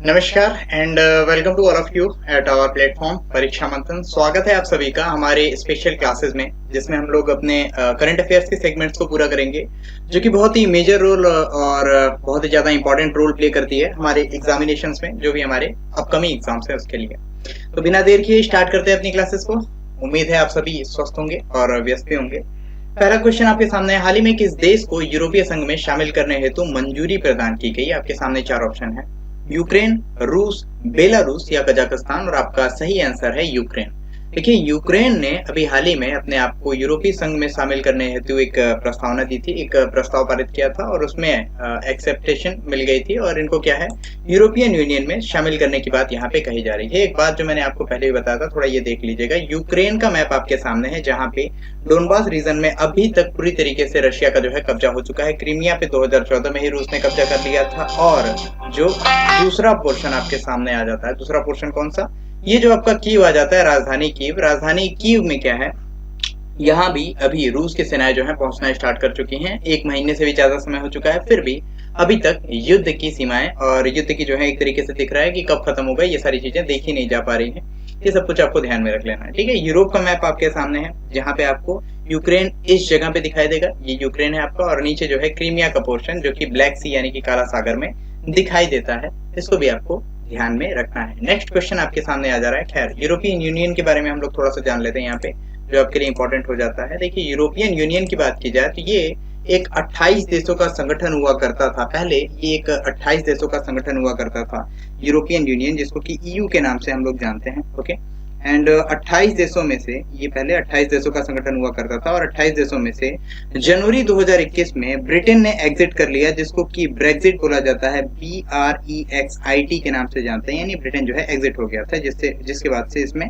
नमस्कार and welcome to all of you at our platform Pariksha Manthan. स्वागत है आप सभी का हमारे स्पेशल क्लासेस में, जिसमें हम लोग अपने करंट अफेयर्स के सेगमेंट्स को पूरा करेंगे, जो कि बहुत ही मेजर रोल और बहुत ही ज्यादा इंपॉर्टेंट रोल प्ले करती है हमारे एग्जामिनेशंस में, जो भी हमारे अपकमिंग एग्जाम्स है उसके लिए। तो बिना देर किए स्टार्ट करते हैं अपनी क्लासेस को। उम्मीद है आप सभी स्वस्थ होंगे और व्यस्त भी होंगे। पहला क्वेश्चन आपके सामने है, हाल ही में किस देश को यूरोपीय संघ में शामिल करने हेतु मंजूरी प्रदान की गई? आपके सामने चार ऑप्शन है, यूक्रेन, रूस, बेलारूस या कजाकिस्तान, और आपका सही आंसर है यूक्रेन। देखिए, यूक्रेन ने अभी हाल ही में अपने आप को यूरोपीय संघ में शामिल करने हेतु एक प्रस्तावना दी थी, एक प्रस्ताव पारित किया था और उसमें एक्सेप्टेशन मिल गई थी और इनको क्या है, यूरोपियन यूनियन में शामिल करने की बात यहाँ पे कही जा रही है। एक बात जो मैंने आपको पहले भी बताया था, थोड़ा ये देख लीजिएगा। यूक्रेन का मैप आपके सामने है, जहाँ पे डोनबास रीजन में अभी तक पूरी तरीके से रशिया का जो है कब्जा हो चुका है। क्रीमिया पे 2014 में ही रूस ने कब्जा कर लिया था। और जो दूसरा पोर्शन आपके सामने आ जाता है, दूसरा पोर्शन कौन सा, ये जो आपका कीव आ जाता है, राजधानी कीव। राजधानी कीव में क्या है, यहाँ भी अभी रूस की सेनाएं जो है पहुंचना स्टार्ट कर चुकी हैं। 1 महीने से भी ज्यादा समय हो चुका है, फिर भी अभी तक युद्ध की सीमाएं और युद्ध की जो है एक तरीके से दिख रहा है कि कब खत्म होगा, ये सारी चीजें देखी नहीं जा पा रही हैं। ये सब कुछ आपको ध्यान में रख लेना है, ठीक है। यूरोप का मैप आपके सामने है, जहाँ पे आपको यूक्रेन इस जगह पे दिखाई देगा, ये यूक्रेन है आपका, और नीचे जो है क्रीमिया का पोर्शन जो कि ब्लैक सी यानी कि काला सागर में दिखाई देता है। इसको भी आपको ध्यान में रखना है। नेक्स्ट क्वेश्चन आपके सामने आ जा रहा है। खैर, यूरोपियन यूनियन के बारे में हम लोग थोड़ा सा जान लेते हैं यहाँ पे, जो आपके लिए इंपॉर्टेंट हो जाता है। देखिए, यूरोपियन यूनियन की बात की जाए तो ये एक 28 देशों का संगठन हुआ करता था। पहले ये एक 28 देशों का संगठन हुआ करता था, यूरोपियन यूनियन, जिसको कि ईयू के नाम से हम लोग जानते हैं। ओके, एंड 28 देशों में से ये पहले 28 देशों का संगठन हुआ करता था, और 28 देशों में से जनवरी 2021 में ब्रिटेन ने एग्जिट कर लिया, जिसको कि ब्रेक्जिट बोला जाता है, BREXIT के नाम से जानते हैं। यानी ब्रिटेन जो है एग्जिट हो गया था, जिसके बाद से इसमें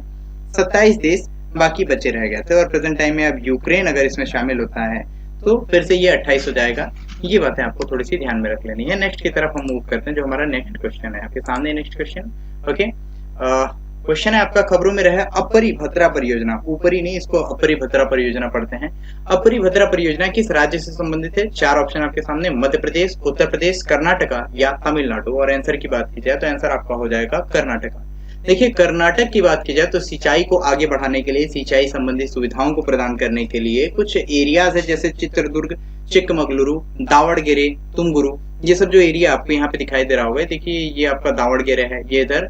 27 देश बाकी बचे रह गए थे। और प्रेजेंट टाइम में अब यूक्रेन अगर इसमें शामिल होता है तो फिर से ये 28 हो जाएगा। ये बातें आपको थोड़ी सी ध्यान में रख लेनी है। नेक्स्ट की तरफ हम मूव करते हैं, जो हमारा नेक्स्ट क्वेश्चन है आपके सामने। नेक्स्ट क्वेश्चन, ओके, क्वेश्चन है आपका, खबरों में रहे अपरिभद्रा परियोजना, ऊपरी नहीं, इसको अपरिभद्रा परियोजना पढ़ते हैं। अपरिभद्रा परियोजना किस राज्य से संबंधित है? चार ऑप्शन आपके सामने, मध्य प्रदेश, उत्तर प्रदेश, कर्नाटका या तमिलनाडु। और आंसर की बात की जाए तो आंसर आपका हो जाएगा कर्नाटका। देखिए, कर्नाटक की बात की जाए तो सिंचाई को आगे बढ़ाने के लिए, सिंचाई संबंधी सुविधाओं को प्रदान करने के लिए कुछ एरियाज है, जैसे चित्रदुर्ग, चिक्कमगलुरु, दावड़गेरे, तुमकुरू, ये सब जो एरिया आपको यहाँ पे दिखाई दे रहा होगा। देखिए, ये आपका दावड़गेरे है, ये इधर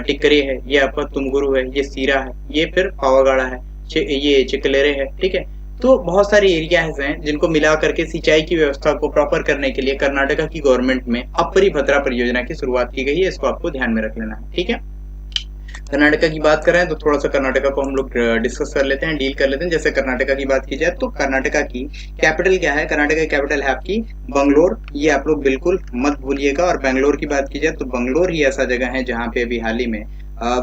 टिक्करी है, ये आपका तुमकुरू है, ये सीरा है, ये फिर पावागढ़ है, ये चिकलेरे है, ठीक है। तो बहुत सारे एरियाज हैं जिनको मिला करके सिंचाई की व्यवस्था को प्रॉपर करने के लिए कर्नाटका की गवर्नमेंट में अपरिभद्रा परियोजना की शुरुआत की गई है। इसको आपको ध्यान में रख लेना है, ठीक है। कर्नाटका की बात कर रहे हैं तो थोड़ा सा कर्नाटका को हम लोग डिस्कस कर लेते हैं, डील कर लेते हैं। जैसे कर्नाटका की बात की जाए तो कर्नाटका की कैपिटल क्या है? कर्नाटका की कैपिटल है आपकी बंगलोर, ये आप लोग बिल्कुल मत भूलिएगा। और बेंगलोर की बात की जाए तो बंगलोर ही ऐसा जगह है जहाँ पे अभी हाल ही में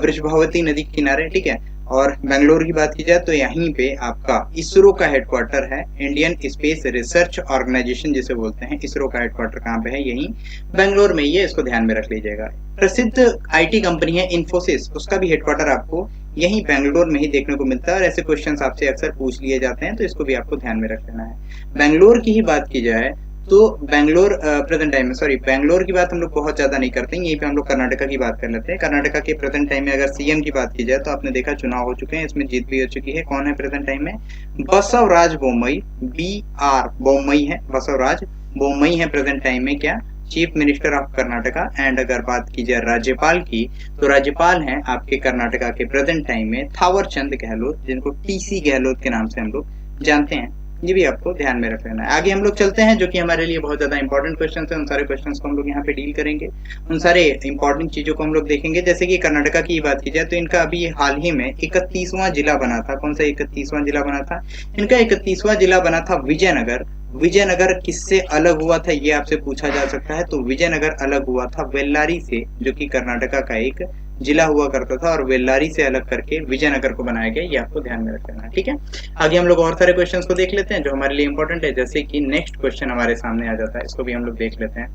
वृषभावती नदी के किनारे, ठीक है। और बेंगलोर की बात की जाए तो यहीं पे आपका इसरो का हेडक्वार्टर है, इंडियन स्पेस रिसर्च ऑर्गेनाइजेशन जिसे बोलते हैं। इसरो का हेडक्वार्टर कहाँ पे है? यहीं बेंगलोर में ही है, इसको ध्यान में रख लीजिएगा। प्रसिद्ध आईटी कंपनी है इन्फोसिस, उसका भी हेडक्वार्टर आपको यहीं बेंगलोर में ही देखने को मिलता है। और ऐसे क्वेश्चंस आपसे अक्सर पूछ लिए जाते हैं, तो इसको भी आपको ध्यान में रख लेना है। बेंगलोर की ही बात की जाए तो बेंगलोर प्रेजेंट टाइम में, सॉरी, बेंगलोर की बात हम लोग बहुत ज्यादा नहीं करते हैं, यहीं पे हम लोग कर्नाटका की बात कर लेते हैं। कर्नाटका के प्रेजेंट टाइम में अगर सीएम की बात की जाए तो आपने देखा चुनाव हो चुके हैं, इसमें जीत भी हो चुकी है। कौन है प्रेजेंट टाइम में? बसवराज बोम्मई, BR बोम्मई है, बसवराज बोम्मई है प्रेजेंट टाइम में क्या, chief minister of Karnataka. And अगर बात की जाए राज्यपाल की तो राज्यपाल हैं आपके कर्नाटका के प्रेजेंट टाइम में थावर चंद गहलोत, जिनको TC गहलोत के नाम से हम लोग जानते हैं। ये भी आपको ध्यान में रख लेना है। आगे हम लोग चलते हैं, जो कि हमारे लिए बहुत ज्यादा इंपॉर्टेंट क्वेश्चन है। उन सारे क्वेश्चंस को हम लोग यहाँ पे डील करेंगे, उन सारे इंपॉर्टेंट चीजों को हम लोग देखेंगे। जैसे कि कर्नाटका की बात की जाए तो इनका अभी हाल ही में 31वां जिला बना था। कौन सा 31वां जिला बना था? इनका 31वां जिला बना था विजयनगर। विजयनगर किससे अलग हुआ था, ये आपसे पूछा जा सकता है। तो विजयनगर अलग हुआ था बेल्लारी से, जो कि कर्नाटका का एक जिला हुआ करता था, और बेल्लारी से अलग करके विजयनगर को बनाया गया। ये आपको ध्यान में रख लेना है, ठीक है। आगे हम लोग और सारे क्वेश्चंस को देख लेते हैं जो हमारे लिए इंपॉर्टेंट है। जैसे कि नेक्स्ट क्वेश्चन हमारे सामने आ जाता है, इसको भी हम लोग देख लेते हैं।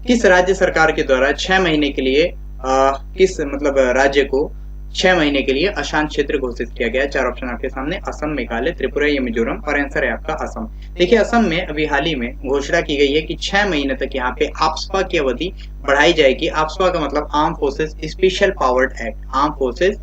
किस राज्य सरकार के द्वारा 6 महीने के लिए किस मतलब राज्य को 6 महीने के लिए अशांत क्षेत्र घोषित किया गया है। 4 ऑप्शन आपके सामने, असम, मेघालय, त्रिपुरा या मिजोरम, और आंसर है आपका असम। देखिए असम में अभी हाल ही में घोषणा की गई है कि 6 महीने तक यहाँ पे आफ्सपा की अवधि बढ़ाई जाएगी। आफ्सपा का मतलब arm forces special powered act, arm forces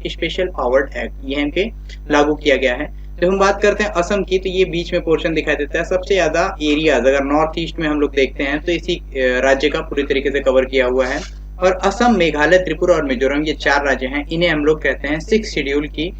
special powered act, ये इनके लागू किया गया है। जब हम बात करते हैं असम की, तो ये बीच में पोर्शन दिखाई देता है। सबसे ज्यादा एरियाज अगर नॉर्थ ईस्ट में हम लोग देखते हैं तो इसी राज्य का पूरी तरीके से कवर किया हुआ है। और असम, मेघालय, त्रिपुरा और मिजोरम, ये 4 राज्य हैं। इन्हें हम लोग कहते हैं 6 शेड्यूल की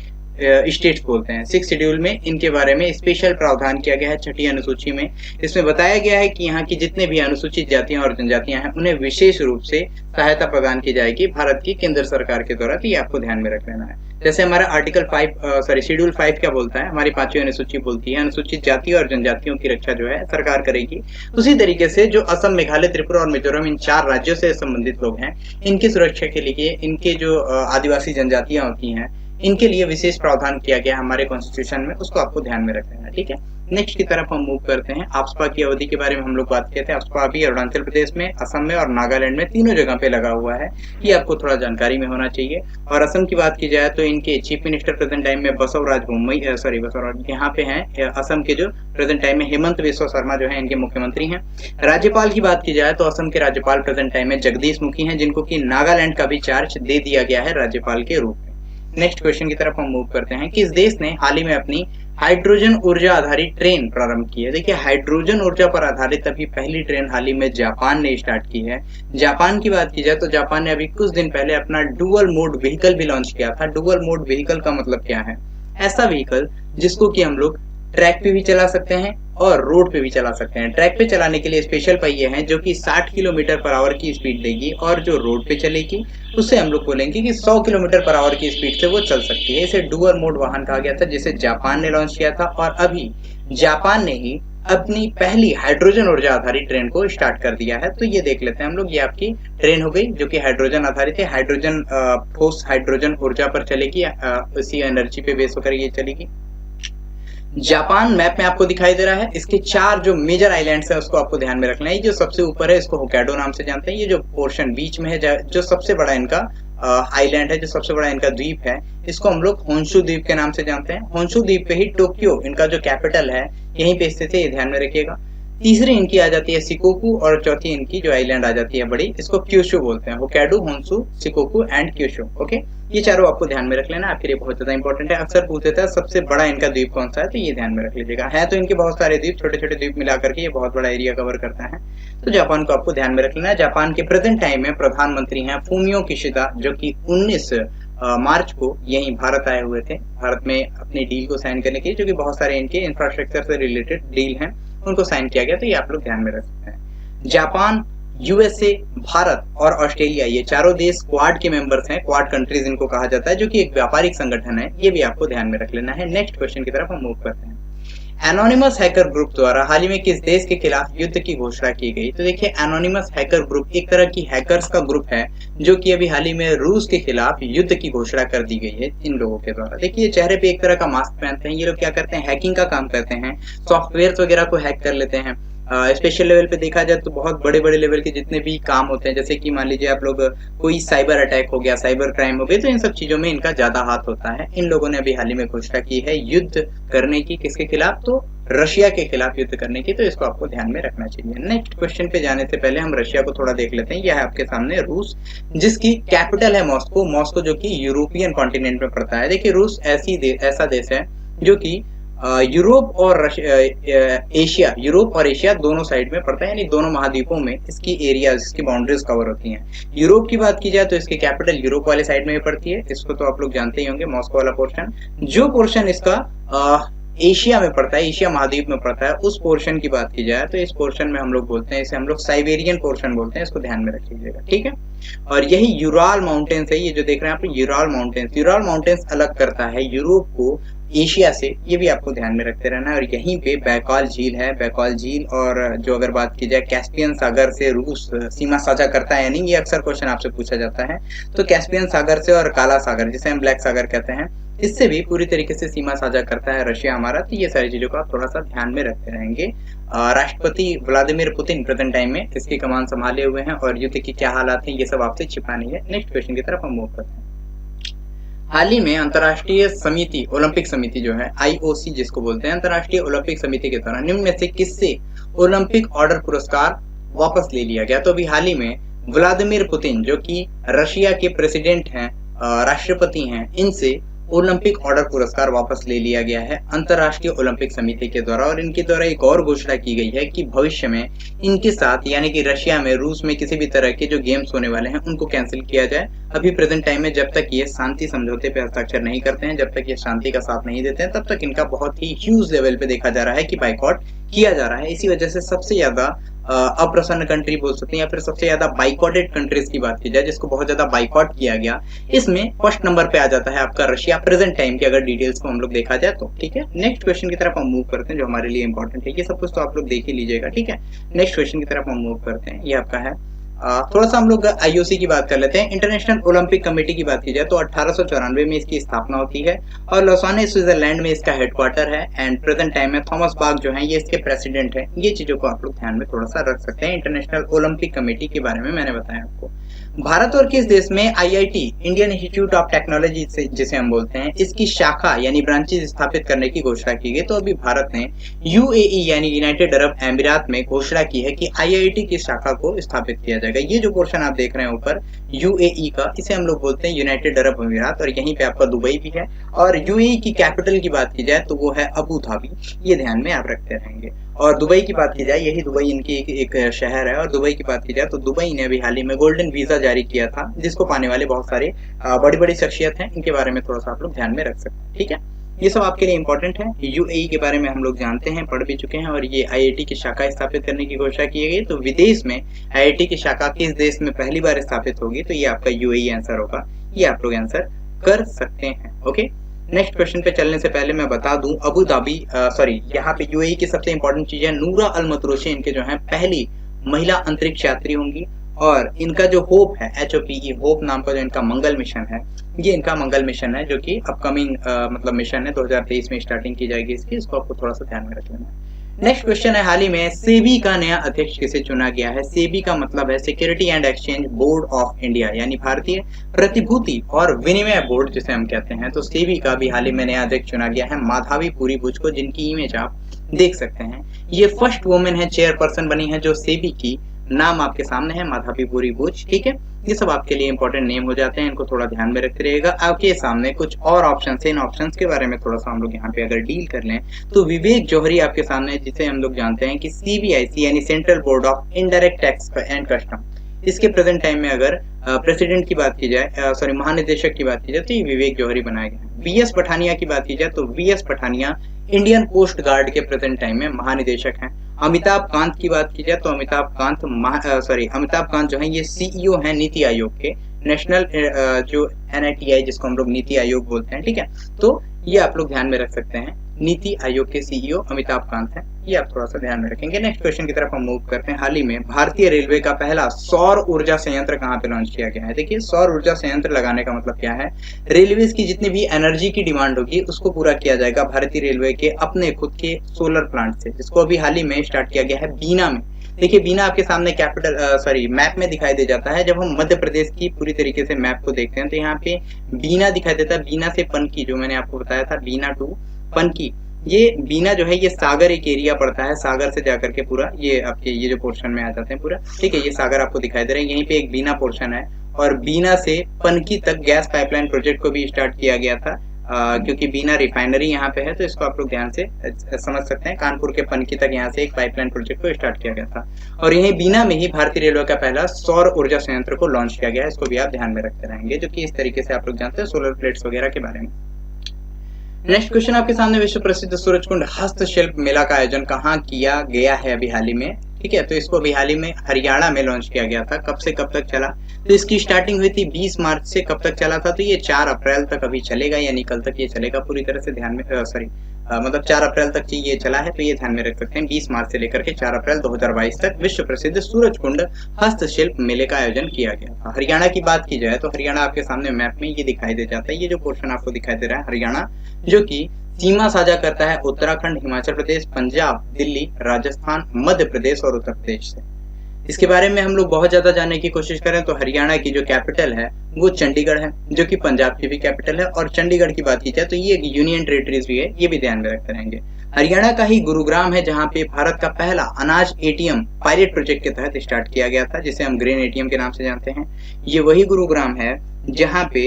स्टेट्स बोलते हैं। 6 शेड्यूल में इनके बारे में स्पेशल प्रावधान किया गया है 6ठी अनुसूची में। इसमें बताया गया है कि यहाँ की जितने भी अनुसूचित जातियां और जनजातियां हैं उन्हें विशेष रूप से सहायता प्रदान की जाएगी भारत की केंद्र सरकार के द्वारा। तो ये आपको ध्यान में रख लेना है। जैसे हमारा शेड्यूल 5 क्या बोलता है, हमारी 5वीं अनुसूची बोलती है अनुसूचित जाति और जनजातियों की रक्षा जो है सरकार करेगी। उसी तरीके से जो असम, मेघालय, त्रिपुरा और मिजोरम, इन 4 राज्यों से संबंधित लोग हैं, इनकी सुरक्षा के लिए इनके जो आदिवासी जनजातियां होती हैं, इनके लिए विशेष प्रावधान किया गया हमारे कॉन्स्टिट्यूशन में, उसको आपको ध्यान में रख लेना है। ठीक है, नेक्स्ट की तरफ हम मूव करते हैं। आफ्सपा की अवधि के बारे में हम लोग बात किए थे। आफ्सपा अभी अरुणाचल प्रदेश में, असम में और नागालैंड में तीनों जगह पे लगा हुआ है। ये आपको थोड़ा जानकारी में होना चाहिए। और असम की बात की जाए तो इनके चीफ मिनिस्टर प्रेजेंट टाइम में बसवराज यहाँ पे हैं। असम के जो प्रेजेंट टाइम में हेमंत बिस्वा शर्मा जो है इनके मुख्यमंत्री हैं। राज्यपाल की बात की जाए तो असम के राज्यपाल प्रेजेंट टाइम में जगदीश मुखी हैं, जिनको की नागालैंड का भी चार्ज दे दिया गया है राज्यपाल के रूप में। नेक्स्ट क्वेश्चन की तरफ हम मूव करते हैं। किस देश ने हाल ही में अपनी हाइड्रोजन ऊर्जा आधारित ट्रेन प्रारंभ की है? देखिए हाइड्रोजन ऊर्जा पर आधारित अभी पहली ट्रेन हाल ही में जापान ने स्टार्ट की है। जापान की बात की जाए तो जापान ने अभी कुछ दिन पहले अपना डुअल मोड व्हीकल भी लॉन्च किया था। डुअल मोड व्हीकल का मतलब क्या है? ऐसा व्हीकल जिसको कि हम लोग ट्रैक पे भी चला सकते हैं और रोड पे भी चला सकते हैं। ट्रैक पे चलाने के लिए स्पेशल पहिए हैं जो कि 60 किलोमीटर पर आवर की स्पीड देगी, और जो रोड पे चलेगी उससे हम लोग बोलेंगे कि 100 किलोमीटर पर आवर की स्पीड से वो चल सकती है। इसे डुअल मोड वाहन कहा गया था, जिसे जापान ने लॉन्च किया था। और अभी जापान ने ही अपनी पहली हाइड्रोजन ऊर्जा आधारित ट्रेन को स्टार्ट कर दिया है। तो ये देख लेते हैं हम लोग। ये आपकी ट्रेन हो गई जो कि हाइड्रोजन आधारित है। हाइड्रोजन ठोस हाइड्रोजन ऊर्जा पर चलेगी, उसी एनर्जी पे बेस होकर ये चलेगी। जापान मैप में आपको दिखाई दे रहा है। इसके 4 जो मेजर आइलैंड्स है उसको आपको ध्यान में रखना है। जो सबसे ऊपर है इसको होक्काइडो नाम से जानते हैं। ये जो पोर्शन बीच में है, जो सबसे बड़ा इनका आइलैंड है, जो सबसे बड़ा इनका द्वीप है, इसको हम लोग होन्शु द्वीप के नाम से जानते हैं। होन्शु द्वीप पे ही टोक्यो इनका जो कैपिटल है यहीं पे स्थित है, ये ध्यान में रखिएगा। तीसरी इनकी आ जाती है सिकोकू, और चौथी इनकी जो आइलैंड आ जाती है बड़ी, इसको क्यूशु बोलते हैं। Hokkaido, Honshu, Shikoku and Kyushu. Okay, ये चारों आपको ध्यान में रख लेना, आपके लिए बहुत ज्यादा इंपॉर्टेंट है। अक्सर पूछ देता है सबसे बड़ा इनका द्वीप कौन सा है, तो ये ध्यान में रख लीजिएगा। है तो इनके बहुत सारे द्वीप, छोटे छोटे द्वीप मिला करके ये बहुत बड़ा एरिया कवर करता है। तो जापान को आपको ध्यान में रख लेना है। जापान के प्रेजेंट टाइम में प्रधानमंत्री हैं फूमियो किशिदा, जो कि 19 मार्च को यही भारत आए हुए थे, भारत में अपनी डील को साइन करने के लिए, जो कि बहुत सारे इनके इंफ्रास्ट्रक्चर से रिलेटेड डील हैं, उनको साइन किया गया। तो ये आप लोग ध्यान में रख सकते हैं। जापान, यूएसए, भारत और ऑस्ट्रेलिया, ये चारों देश क्वाड के मेंबर्स हैं। क्वाड कंट्रीज इनको कहा जाता है, जो कि एक व्यापारिक संगठन है। ये भी आपको ध्यान में रख लेना है। नेक्स्ट क्वेश्चन की तरफ हम मूव करते हैं। एनोनिमस हैकर ग्रुप द्वारा हाल ही में किस देश के खिलाफ युद्ध की घोषणा की गई? तो देखिए एनोनिमस हैकर ग्रुप एक तरह की हैकर्स का ग्रुप है, जो कि अभी हाल ही में रूस के खिलाफ युद्ध की घोषणा कर दी गई है इन लोगों के द्वारा। देखिए चेहरे पे एक तरह का मास्क पहनते हैं। ये लोग क्या करते हैं, हैकिंग का काम करते हैं, सॉफ्टवेयर वगैरह को हैक कर लेते हैं। स्पेशल लेवल पे देखा जाए तो बहुत बड़े बड़े लेवल के जितने भी काम होते हैं, जैसे कि मान लीजिए आप लोग कोई साइबर अटैक हो गया, साइबर क्राइम हो गया, तो इन सब चीजों में इनका ज्यादा हाथ होता है। इन लोगों ने अभी हाल ही में घोषणा की है युद्ध करने की, किसके खिलाफ? तो रशिया के खिलाफ युद्ध करने की। तो इसको आपको ध्यान में रखना चाहिए। नेक्स्ट क्वेश्चन पे जाने से पहले हम रशिया को थोड़ा देख लेते हैं। यह है आपके सामने रूस, जिसकी कैपिटल है मॉस्को। मॉस्को जो कि यूरोपियन कॉन्टिनेंट में पड़ता है। देखिए रूस ऐसा देश है जो कि यूरोप और एशिया, यूरोप और एशिया दोनों साइड में पड़ता है, यानी दोनों महाद्वीपों में इसकी एरिया, इसकी बाउंड्रीज कवर होती हैं। यूरोप की बात की जाए तो इसकी कैपिटल यूरोप वाले साइड में पड़ती है। इसको तो आप लोग जानते ही होंगे, मॉस्को वाला पोर्शन। जो पोर्शन इसका एशिया में पड़ता है, एशिया महाद्वीप में पड़ता है, उस पोर्शन की बात की जाए तो इस पोर्शन में हम लोग बोलते हैं, इसे हम लोग साइबेरियन पोर्शन बोलते हैं। इसको ध्यान में रख लीजिएगा, ठीक है। और यही यूराल माउंटेन्स है, ये जो देख रहे हैं आप यूराल माउंटेन्स। यूराल माउंटेन्स अलग करता है यूरोप को एशिया से, ये भी आपको ध्यान में रखते रहना है। और यहीं पे बैकाल झील है, बैकाल झील। और जो अगर बात की जाए कैस्पियन सागर से रूस सीमा साझा करता है या नहीं, ये अक्सर क्वेश्चन आपसे पूछा जाता है। तो कैस्पियन सागर से और काला सागर, जिसे हम ब्लैक सागर कहते हैं, इससे भी पूरी तरीके से सीमा साझा करता है रशिया हमारा। तो ये सारी चीजों को आप थोड़ा सा ध्यान में रखते रहेंगे। राष्ट्रपति व्लादिमीर पुतिन प्रेजेंट टाइम में इसकी कमान संभाले हुए हैं, और युद्ध की क्या हालात है ये सब आपसे छिपा नहीं है। नेक्स्ट क्वेश्चन की तरफ हम मूव करते हैं। हाल ही में अंतर्राष्ट्रीय समिति ओलंपिक समिति जो है आईओसी जिसको बोलते हैं, अंतर्राष्ट्रीय ओलंपिक समिति के द्वारा निम्न में से किससे ओलंपिक ऑर्डर पुरस्कार वापस ले लिया गया? तो अभी हाल ही में व्लादिमीर पुतिन जो कि रशिया के प्रेसिडेंट हैं, राष्ट्रपति हैं, इनसे ओलंपिक ऑर्डर पुरस्कार वापस ले लिया गया है अंतर्राष्ट्रीय ओलंपिक समिति के द्वारा। और इनके द्वारा एक और घोषणा की गई है कि भविष्य में इनके साथ यानी कि रशिया में, रूस में किसी भी तरह के जो गेम्स होने वाले हैं उनको कैंसिल किया जाए। अभी प्रेजेंट टाइम में जब तक ये शांति समझौते पे हस्ताक्षर नहीं करते हैं, जब तक ये शांति का साथ नहीं देते हैं, तब तक इनका बहुत ही ह्यूज लेवल पे देखा जा रहा है कि बाइकआउट किया जा रहा है। इसी वजह से सबसे ज्यादा अप्रसन्न कंट्री बोल सकते हैं या फिर सबसे ज्यादा बाइकॉटेड कंट्रीज की बात की जाए जिसको बहुत ज्यादा बाइकआउट किया गया, इसमें फर्स्ट नंबर पे आ जाता है आपका रशिया प्रेजेंट टाइम की अगर डिटेल्स को हम लोग देखा जाए तो। ठीक है, नेक्स्ट क्वेश्चन की तरफ हम मूव करते हैं जो हमारे लिए इंपॉर्टेंट है। ये सब कुछ तो आप लोग देख ही लीजिएगा। ठीक है, नेक्स्ट क्वेश्चन की तरफ हम मूव करते हैं। ये आपका है थोड़ा सा हम लोग आईओसी की बात कर लेते हैं। इंटरनेशनल ओलंपिक कमेटी की बात की जाए तो 1894 में इसकी स्थापना होती है और लौसाने स्विट्जरलैंड में इसका हेडक्वार्टर है एंड प्रेजेंट टाइम में थॉमस बाक जो है ये इसके प्रेसिडेंट है। ये चीजों को आप लोग ध्यान में थोड़ा सा रख सकते हैं। इंटरनेशनल ओलंपिक कमेटी के बारे में मैंने बताया आपको। भारत और किस देश में IIT Indian institute of technology जिसे हम बोलते हैं इसकी शाखा यानी ब्रांचेस स्थापित करने की घोषणा की गई? तो अभी भारत ने यूएई यानी यूनाइटेड अरब अमीरात में घोषणा की है कि आईआईटी की शाखा को स्थापित किया जाएगा। ये जो पोर्शन आप देख रहे हैं ऊपर यूएई का, इसे हम लोग बोलते हैं यूनाइटेड अरब अमीरात और यहीं पे आपका दुबई भी है। और यूएई की कैपिटल की बात की जाए तो वो है अबू धाबी, ये ध्यान में आप रखते रहेंगे। और दुबई की बात की जाए, यही दुबई इनकी एक शहर है। और दुबई की बात की जाए तो दुबई ने अभी हाल ही में गोल्डन वीजा जारी किया था जिसको पाने वाले बहुत सारे बड़ी बड़ी शख्सियत हैं, इनके बारे में थोड़ा सा आप लोग ध्यान में रख सकते हैं। ठीक है, ये सब आपके लिए इंपॉर्टेंट है। यूएई के बारे में हम लोग जानते हैं, पढ़ भी चुके हैं। और ये आईआईटी की शाखा स्थापित करने की घोषणा की गई। तो विदेश में आईआईटी की शाखा किस देश में पहली बार स्थापित होगी? तो ये आपका यूएई आंसर होगा। ये आप लोग आंसर कर सकते हैं। ओके, नेक्स्ट क्वेश्चन पे चलने से पहले मैं बता दूं अबू धाबी यहाँ पे यूएई की सबसे इंपॉर्टेंट चीज है नूरा अल मतरूशी, इनके जो है पहली महिला अंतरिक्ष यात्री होंगी। और इनका जो होप है HOPE होप नाम का जो इनका मंगल मिशन है, ये इनका मंगल मिशन है जो कि अपकमिंग मतलब मिशन है, 2023 में स्टार्टिंग की जाएगी इसकी, इसको आपको थोड़ा सा ध्यान में रख लेना है। नेक्स्ट क्वेश्चन है हाल ही में सेबी का नया अध्यक्ष किसे चुना गया है? सेबी का मतलब है security and exchange board of India यानी भारतीय प्रतिभूति और विनिमय बोर्ड जिसे हम कहते हैं। तो सेबी का भी हाल ही में नया अध्यक्ष चुना गया है माधवी पुरी बुच को, जिनकी इमेज आप देख सकते हैं। ये फर्स्ट वुमेन है, चेयरपर्सन बनी है जो सेबी की, नाम आपके सामने है माधवी पुरी बुच। ठीक है, ये सब आपके लिए इंपॉर्टेंट नेम हो जाते हैं, इनको थोड़ा ध्यान में रखते रहिएगा। आपके सामने कुछ और ऑप्शन है, इन ऑप्शंस के बारे में थोड़ा सा हम लोग यहाँ पे अगर डील कर लें तो विवेक जौहरी आपके सामने, जिसे हम लोग जानते हैं कि सीबीआईसी यानी central board of indirect tax and custom, इसके प्रेजेंट टाइम में अगर प्रेसिडेंट की बात की जाए, सॉरी महानिदेशक की बात की जाए तो ये विवेक जौहरी बनाया गया है। वीएस पठानिया की बात की जाए तो VS Pathania Indian Coast Guard के प्रेजेंट टाइम में महानिदेशक हैं। अमिताभ कांत की बात की जाए तो अमिताभ कांत जो है ये सीईओ हैं नीति आयोग के, नेशनल जो NITI जिसको हम लोग नीति आयोग बोलते हैं। ठीक है, तो ये आप लोग ध्यान में रख सकते हैं, नीति आयोग के सीईओ अमिताभ कांत हैं, ये आप थोड़ा सा ध्यान में रखेंगे। नेक्स्ट क्वेश्चन की तरफ हम मूव करते हैं। हाल ही में भारतीय रेलवे का पहला सौर ऊर्जा संयंत्र कहाँ पे लॉन्च किया गया है? देखिए, सौर ऊर्जा संयंत्र लगाने का मतलब क्या है? रेलवे की जितनी भी एनर्जी की डिमांड होगी उसको पूरा किया जाएगा भारतीय रेलवे के अपने खुद के सोलर प्लांट से, जिसको अभी हाल ही में स्टार्ट किया गया है बीना में। देखिए, बीना आपके सामने मैप में दिखाई दे जाता है। जब हम मध्य प्रदेश की पूरी तरीके से मैप को देखते हैं तो यहाँ पे बीना दिखाई देता है। बीना से पनकी, जो मैंने आपको बताया था, बीना टू पनकी, ये बीना जो है ये सागर एक एरिया पड़ता है, सागर से जाकर के पूरा ये आपके ये जो पोर्शन में आ जाते हैं पूरा। ठीक है, ये सागर आपको दिखाई दे रहे हैं, यहीं पे एक बीना पोर्शन है। और बीना से पनकी तक गैस पाइपलाइन प्रोजेक्ट को भी स्टार्ट किया गया था, क्योंकि बीना रिफाइनरी यहाँ पे है, तो इसको आप लोग ध्यान से समझ सकते हैं। कानपुर के पनकी तक यहाँ से एक पाइपलाइन प्रोजेक्ट को स्टार्ट किया गया था। और यही बीना में ही भारतीय रेलवे का पहला सौर ऊर्जा संयंत्र को लॉन्च किया गया है, इसको भी आप ध्यान में रखते रहेंगे, जो कि इस तरीके से आप लोग जानते हैं सोलर प्लेट्स वगैरह के बारे में। नेक्स्ट क्वेश्चन आपके सामने, विश्व प्रसिद्ध सूरजकुंड हस्तशिल्प मेला का आयोजन कहाँ किया गया है अभी हाल ही में? ठीक है, तो इसको अभी हाल ही में हरियाणा में लॉन्च किया गया था। कब से कब तक चला? तो इसकी स्टार्टिंग हुई थी 20 मार्च से, कब तक चला था? तो ये 4 अप्रैल तक अभी चलेगा, यानी कल तक ये चलेगा पूरी तरह से। ध्यान में मतलब 4 अप्रैल तक ये चला है, तो ये ध्यान में रख सकते हैं। 20 मार्च से लेकर के 4 अप्रैल 2022 तक विश्व प्रसिद्ध सूरजकुंड हस्तशिल्प मेले का आयोजन किया गया था। हरियाणा की बात की जाए तो हरियाणा आपके सामने मैप में ये दिखाई दे जाता है, ये जो पोर्शन आपको दिखाई दे रहा है हरियाणा, जो कि सीमा साझा करता है उत्तराखंड, हिमाचल प्रदेश, पंजाब, दिल्ली, राजस्थान, मध्य प्रदेश और उत्तर प्रदेश से। इसके बारे में हम लोग बहुत ज्यादा जानने की कोशिश करें तो हरियाणा की जो कैपिटल है वो चंडीगढ़ है, जो कि पंजाब की भी कैपिटल है। और चंडीगढ़ की बात की जाए तो ये एक यूनियन टेरिटरीज भी है, ये भी ध्यान में रखते रहेंगे। हरियाणा का ही गुरुग्राम है जहाँ पे भारत का पहला अनाज एटीएम पायलट प्रोजेक्ट के तहत स्टार्ट किया गया था, जिसे हम ग्रेन एटीएम के नाम से जानते हैं। ये वही गुरुग्राम है जहाँ पे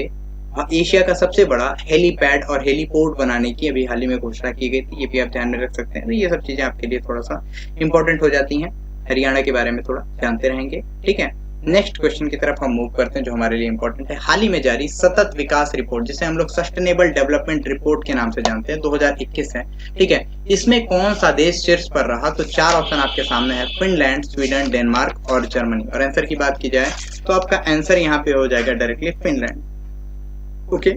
एशिया का सबसे बड़ा हेलीपैड और हेलीपोर्ट बनाने की अभी हाल ही में घोषणा की गई थी, ये भी आप ध्यान में रख सकते हैं। तो ये सब चीजें आपके लिए थोड़ा सा इंपॉर्टेंट हो जाती हैं, हरियाणा के बारे में थोड़ा जानते रहेंगे, ठीक है। नेक्स्ट क्वेश्चन की तरफ हम मूव करते हैं जो हमारे लिए इंपॉर्टेंट है। हाल ही में जारी सतत विकास रिपोर्ट, जिसे हम लोग सस्टेनेबल डेवलपमेंट रिपोर्ट के नाम से जानते हैं, 2021 है, ठीक है। इसमें कौन सा देश शीर्ष पर रहा? तो 4 ऑप्शन आपके सामने है, फिनलैंड, स्वीडन, डेनमार्क और जर्मनी। और आंसर की बात की जाए तो आपका आंसर यहाँ पे हो जाएगा डायरेक्टली फिनलैंड, ओके।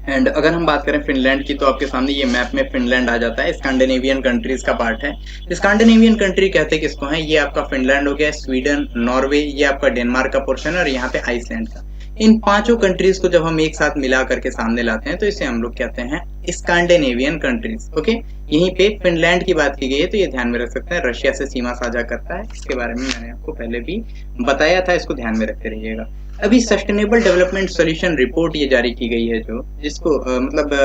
एंड अगर हम बात करें फिनलैंड की तो आपके सामने ये मैप में फिनलैंड आ जाता है, स्कैंडिनेवियन कंट्रीज का पार्ट है। स्कैंडिनेवियन कंट्री कहते किसको है? ये आपका फिनलैंड हो गया, स्वीडन, नॉर्वे, ये आपका डेनमार्क का पोर्शन है और यहाँ पे आइसलैंड का। इन 5 कंट्रीज को जब हम एक साथ मिला करके सामने लाते हैं तो इसे हम लोग कहते हैं स्कैंडिनेवियन कंट्रीज, ओके। यहीं पे फिनलैंड की बात की गई है तो ये ध्यान में रख सकते हैं, रशिया से सीमा साझा करता है। इसके बारे में मैंने आपको पहले भी बताया था, इसको ध्यान में रखते रहिएगा। अभी सस्टेनेबल डेवलपमेंट सॉल्यूशन रिपोर्ट ये जारी की गई है, जो जिसको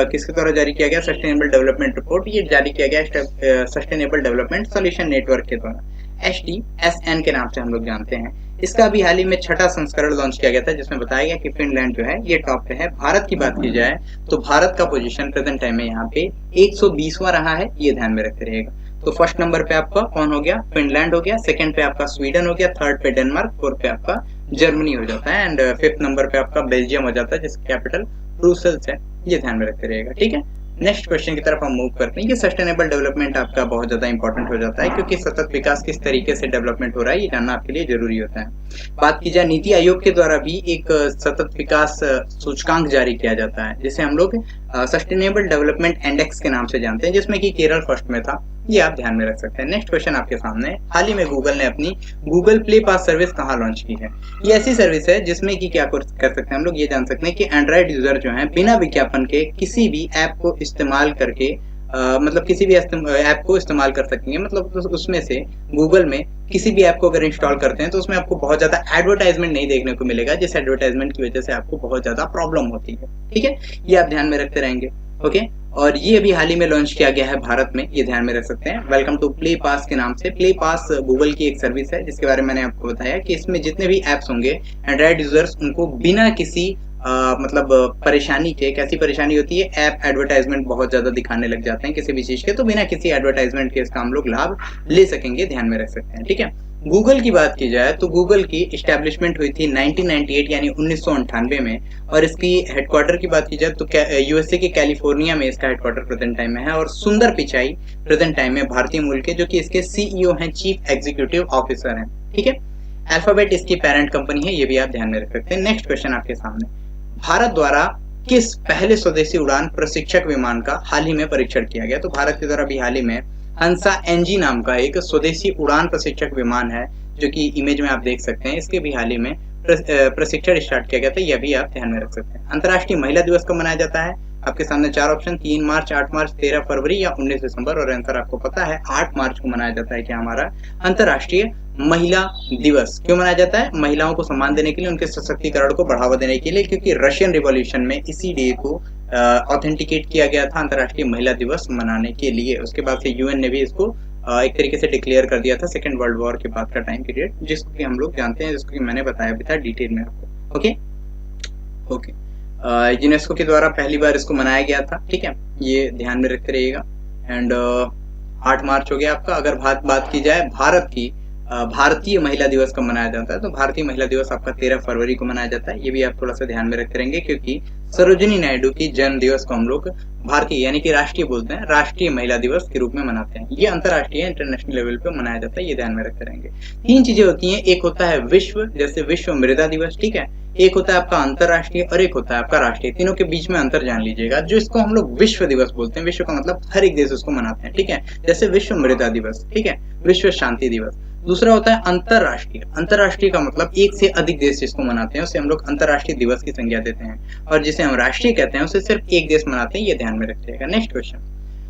किसके द्वारा जारी किया गया? सस्टेनेबल डेवलपमेंट रिपोर्ट ये जारी किया गया सस्टेनेबल डेवलपमेंट सॉल्यूशन नेटवर्क के द्वारा, SDSN के नाम से हम लोग जानते हैं। इसका अभी हाल ही में 6ठा संस्करण लॉन्च किया गया था, जिसमें बताया गया कि फिनलैंड जो है ये टॉप पे है। भारत की बात की जाए तो भारत का पोजीशन प्रेजेंट टाइम में यहाँ पे 120वां रहा है, ये ध्यान में रखते रहिएगा। तो फर्स्ट नंबर पे आपका कौन हो गया? फिनलैंड हो गया, सेकंड पे आपका स्वीडन हो गया, थर्ड पे डेनमार्क, फोर्थ पे आपका जर्मनी हो जाता है एंड फिफ्थ नंबर पे आपका बेल्जियम हो जाता है, जिसकी कैपिटल ब्रुसेल्स है, ये ध्यान में रखते रहिएगा, ठीक है। नेक्स्ट क्वेश्चन की तरफ हम मूव करते हैं। ये सस्टेनेबल डेवलपमेंट आपका बहुत ज्यादा इंपॉर्टेंट हो जाता है, क्योंकि सतत विकास किस तरीके से डेवलपमेंट हो रहा है ये जानना आपके लिए जरूरी होता है। बात की जाए नीति आयोग के द्वारा भी एक सतत विकास सूचकांक जारी किया जाता है, जिसे हम लोग सस्टेनेबल डेवलपमेंट इंडेक्स के नाम से जानते हैं, जिसमें कि केरल फर्स्ट में था, ये आप ध्यान में रख सकते हैं। नेक्स्ट क्वेश्चन आपके सामने, हाल ही में गूगल ने अपनी गूगल प्ले पास सर्विस कहाँ लॉन्च की है? ये ऐसी सर्विस है जिसमें कि क्या कर सकते हैं हम लोग, ये जान सकते हैं कि एंड्रॉइड यूजर जो है बिना विज्ञापन के किसी भी ऐप को इस्तेमाल करके मतलब किसी भी ऐप को इस्तेमाल कर सकेंगे। मतलब उसमें से गूगल में किसी भी ऐप को अगर इंस्टॉल करते हैं तो उसमें आपको बहुत ज्यादा एडवर्टाइजमेंट नहीं देखने को मिलेगा, जिस एडवर्टाइजमेंट की वजह से आपको बहुत ज्यादा प्रॉब्लम होती है, ठीक है। ये आप ध्यान में रखते रहेंगे, ओके। और ये अभी हाल ही में लॉन्च किया गया है भारत में, ये ध्यान में रख सकते हैं। वेलकम टू प्ले पास के नाम से। प्ले पास गूगल की एक सर्विस है, जिसके बारे में मैंने आपको बताया कि इसमें जितने भी एप्स होंगे एंड्रॉइड यूजर्स उनको बिना किसी मतलब परेशानी के, कैसी परेशानी होती है, ऐप एडवर्टाइजमेंट बहुत ज्यादा दिखाने लग जाते हैं किसी भी चीज के, तो बिना किसी एडवर्टाइजमेंट के इसका हम लोग लाभ ले सकेंगे, ध्यान में रख सकते हैं, ठीक है। गूगल की बात की जाए तो गूगल की इस्टेब्लिशमेंट हुई थी 1998 यानी 1998 में, और इसकी हेडक्वार्टर की बात की जाए तो यूएसए के कैलिफोर्निया में इसका हेडक्वार्टर प्रेजेंट टाइम में है। और सुंदर पिचाई प्रेजेंट टाइम में भारतीय मूल के, जो कि इसके सीईओ हैं, चीफ एग्जीक्यूटिव ऑफिसर हैं, ठीक है। अल्फाबेट इसकी पेरेंट कंपनी है, ये भी आप ध्यान में रख सकते हैं। नेक्स्ट क्वेश्चन आपके सामने, भारत द्वारा किस पहले स्वदेशी उड़ान प्रशिक्षक विमान का हाल ही में परीक्षण किया गया? तो भारत के द्वारा भी हाल ही में हंसा NG नाम का एक स्वदेशी उड़ान प्रशिक्षक विमान है, जो कि इमेज में आप देख सकते हैं, इसके भी हाल ही में प्रशिक्षण स्टार्ट किया गया था, यह भी आप ध्यान में रख सकते हैं। अंतर्राष्ट्रीय महिला दिवस कब मनाया जाता है? आपके सामने 4 ऑप्शन, 3 मार्च, 8 मार्च, 13 फरवरी या 19 दिसंबर। और आंसर आपको पता है 8 मार्च को मनाया जाता है क्या हमारा अंतर्राष्ट्रीय महिला दिवस। क्यों मनाया जाता है? महिलाओं को सम्मान देने के लिए, उनके सशक्तिकरण को बढ़ावा देने के लिए, क्योंकि रशियन रिवॉल्यूशन में इसी डे को ऑथेंटिकेट किया गया था अंतर्राष्ट्रीय महिला दिवस मनाने के लिए। उसके बाद से यूएन ने भी इसको एक तरीके से डिक्लेयर कर दिया था सेकेंड वर्ल्ड वॉर के बाद का टाइम पीरियड, जिसको कि हम लोग जानते हैं, जिसको कि मैंने बताया भी था डिटेल में आपको, ओके ओके। यूनेस्को के द्वारा पहली बार इसको मनाया गया था, ठीक है, ये ध्यान में रखते रहिएगा। एंड 8 मार्च हो गया आपका। अगर बात की जाए भारत की, भारतीय महिला दिवस कब मनाया जाता है? तो भारतीय महिला दिवस आपका 13 फरवरी को मनाया जाता है, ये भी आप थोड़ा सा ध्यान में रखते रहेंगे, क्योंकि सरोजिनी नायडू की जन्म दिवस को हम लोग भारतीय यानी कि राष्ट्रीय बोलते हैं, राष्ट्रीय महिला दिवस के रूप में मनाते हैं। ये अंतर्राष्ट्रीय इंटरनेशनल लेवल पे मनाया जाता है, ये ध्यान में रखते रहेंगे। 3 चीजें होती हैं, एक होता है विश्व, जैसे विश्व मृदा दिवस, ठीक है, एक होता है आपका अंतर्राष्ट्रीय और एक होता है आपका राष्ट्रीय। तीनों के बीच में अंतर जान लीजिएगा। जो इसको हम लोग विश्व दिवस बोलते हैं, विश्व का मतलब हर एक देश उसको मनाते हैं, ठीक है, जैसे विश्व मृदा दिवस, ठीक है, विश्व शांति दिवस। दूसरा होता है अंतर्राष्ट्रीय। अंतर्राष्ट्रीय का मतलब एक से अधिक देश जिसको मनाते हैं उसे हम लोग अंतर्राष्ट्रीय दिवस की संज्ञा देते हैं, और जिसे हम राष्ट्रीय कहते हैं उसे सिर्फ एक देश मनाते हैं, ये ध्यान में रखिएगा। नेक्स्ट क्वेश्चन,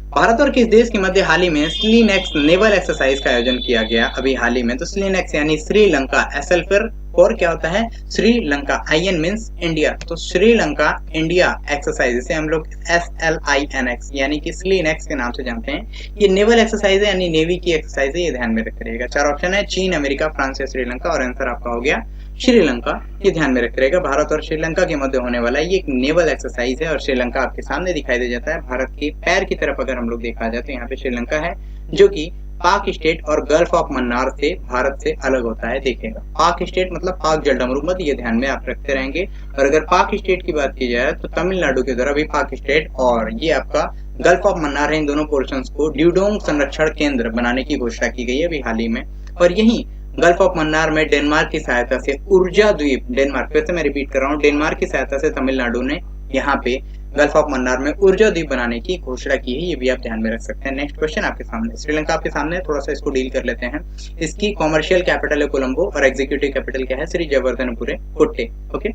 भारत और किस देश के मध्य हाल ही में स्लीनेक्स नेवल एक्सरसाइज का आयोजन किया गया अभी हाल ही में? तो स्लीनेक्स यानी श्रीलंका, एसएल फिर और क्या होता है श्रीलंका, आईएन मींस इंडिया, तो श्रीलंका इंडिया एक्सरसाइज, इसे हम लोग SLINX यानी कि स्लीनेक्स के नाम से जानते हैं। ये नेवल एक्सरसाइज है यानी नेवी की एक्सरसाइज है, ये ध्यान में रखिएगा। 4 ऑप्शन है, चीन, अमेरिका, फ्रांस या श्रीलंका, और आंसर आपका हो गया श्रीलंका। ये ध्यान में रखिएगा, भारत और श्रीलंका के मध्य होने वाला ये एक नेवल एक्सरसाइज है और श्रीलंका आपके सामने दिखाई दे जाता है। भारत के पैर की तरफ अगर हम लोग देखा जाए तो यहाँ पे श्रीलंका है, जो कि पाक स्टेट और गल्फ ऑफ मन्नार से भारत से अलग होता है। देखिएगा, पाक स्टेट मतलब पाक जलडमरू, ये ध्यान में आप रखते रहेंगे। और अगर पाक स्टेट की बात की जाए तो तमिलनाडु के द्वारा भी पाक स्टेट और ये आपका गल्फ ऑफ मन्नार है, इन दोनों पोर्शंस को ड्यूडोंग संरक्षण केंद्र बनाने की घोषणा की गई है अभी हाल ही में। और यही गल्फ ऑफ मन्नार में डेनमार्क की सहायता से ऊर्जा द्वीप, डेनमार्क, फिर से मैं रिपीट कर रहा हूँ, डेनमार्क की सहायता से तमिलनाडु ने यहाँ पे गल्फ ऑफ मन्नार में ऊर्जा द्वीप बनाने की घोषणा की है, ये भी आप ध्यान में रख सकते हैं। नेक्स्ट क्वेश्चन आपके सामने, श्रीलंका आपके सामने, थोड़ा सा इसको डील कर लेते हैं। इसकी कॉमर्शियल कैपिटल है कोलंबो और एग्जीक्यूटिव कैपिटल क्या है? श्री जयवर्धनपुरे कोट्टे। ओके,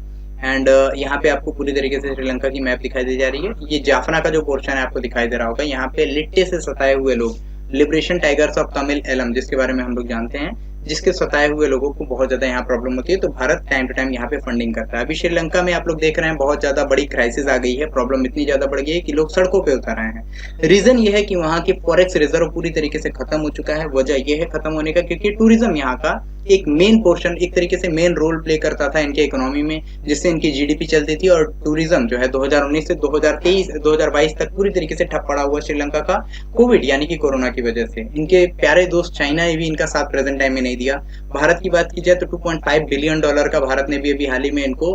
एंड यहाँ पे आपको पूरी तरीके से श्रीलंका की मैप दिखाई दे जा रही है। ये जाफना का जो पोर्शन है आपको दिखाई दे रहा होगा, यहाँ पे लिट्टे से सताए हुए लोग, Liberation Tigers of Tamil Eelam, जिसके बारे में हम लोग जानते हैं, जिसके सताए हुए लोगों को बहुत ज्यादा यहाँ प्रॉब्लम होती है, तो भारत टाइम टू टाइम यहाँ पे फंडिंग करता है। अभी श्रीलंका में आप लोग देख रहे हैं बहुत ज्यादा बड़ी क्राइसिस आ गई है, प्रॉब्लम इतनी ज्यादा बढ़ गई है कि लोग सड़कों पे उतर रहे हैं। रीजन ये है कि वहाँ के फॉरेक्स रिजर्व पूरी तरीके से खत्म हो चुका है। वजह यह है खत्म होने का क्योंकि टूरिज्म यहाँ का एक मेन पोर्शन, एक तरीके से मेन रोल प्ले करता था इनके इकोनॉमी में, जिससे इनकी जीडीपी चलती थी। और टूरिज्म जो है 2019 से 2022 तक पूरी तरीके से ठप पड़ा हुआ श्रीलंका का, कोविड यानी कि कोरोना की वजह से। इनके प्यारे दोस्त चाइना ने भी इनका साथ प्रेजेंट टाइम में नहीं दिया। भारत की बात की जाए तो $2.5 बिलियन का भारत ने भी अभी हाल ही में इनको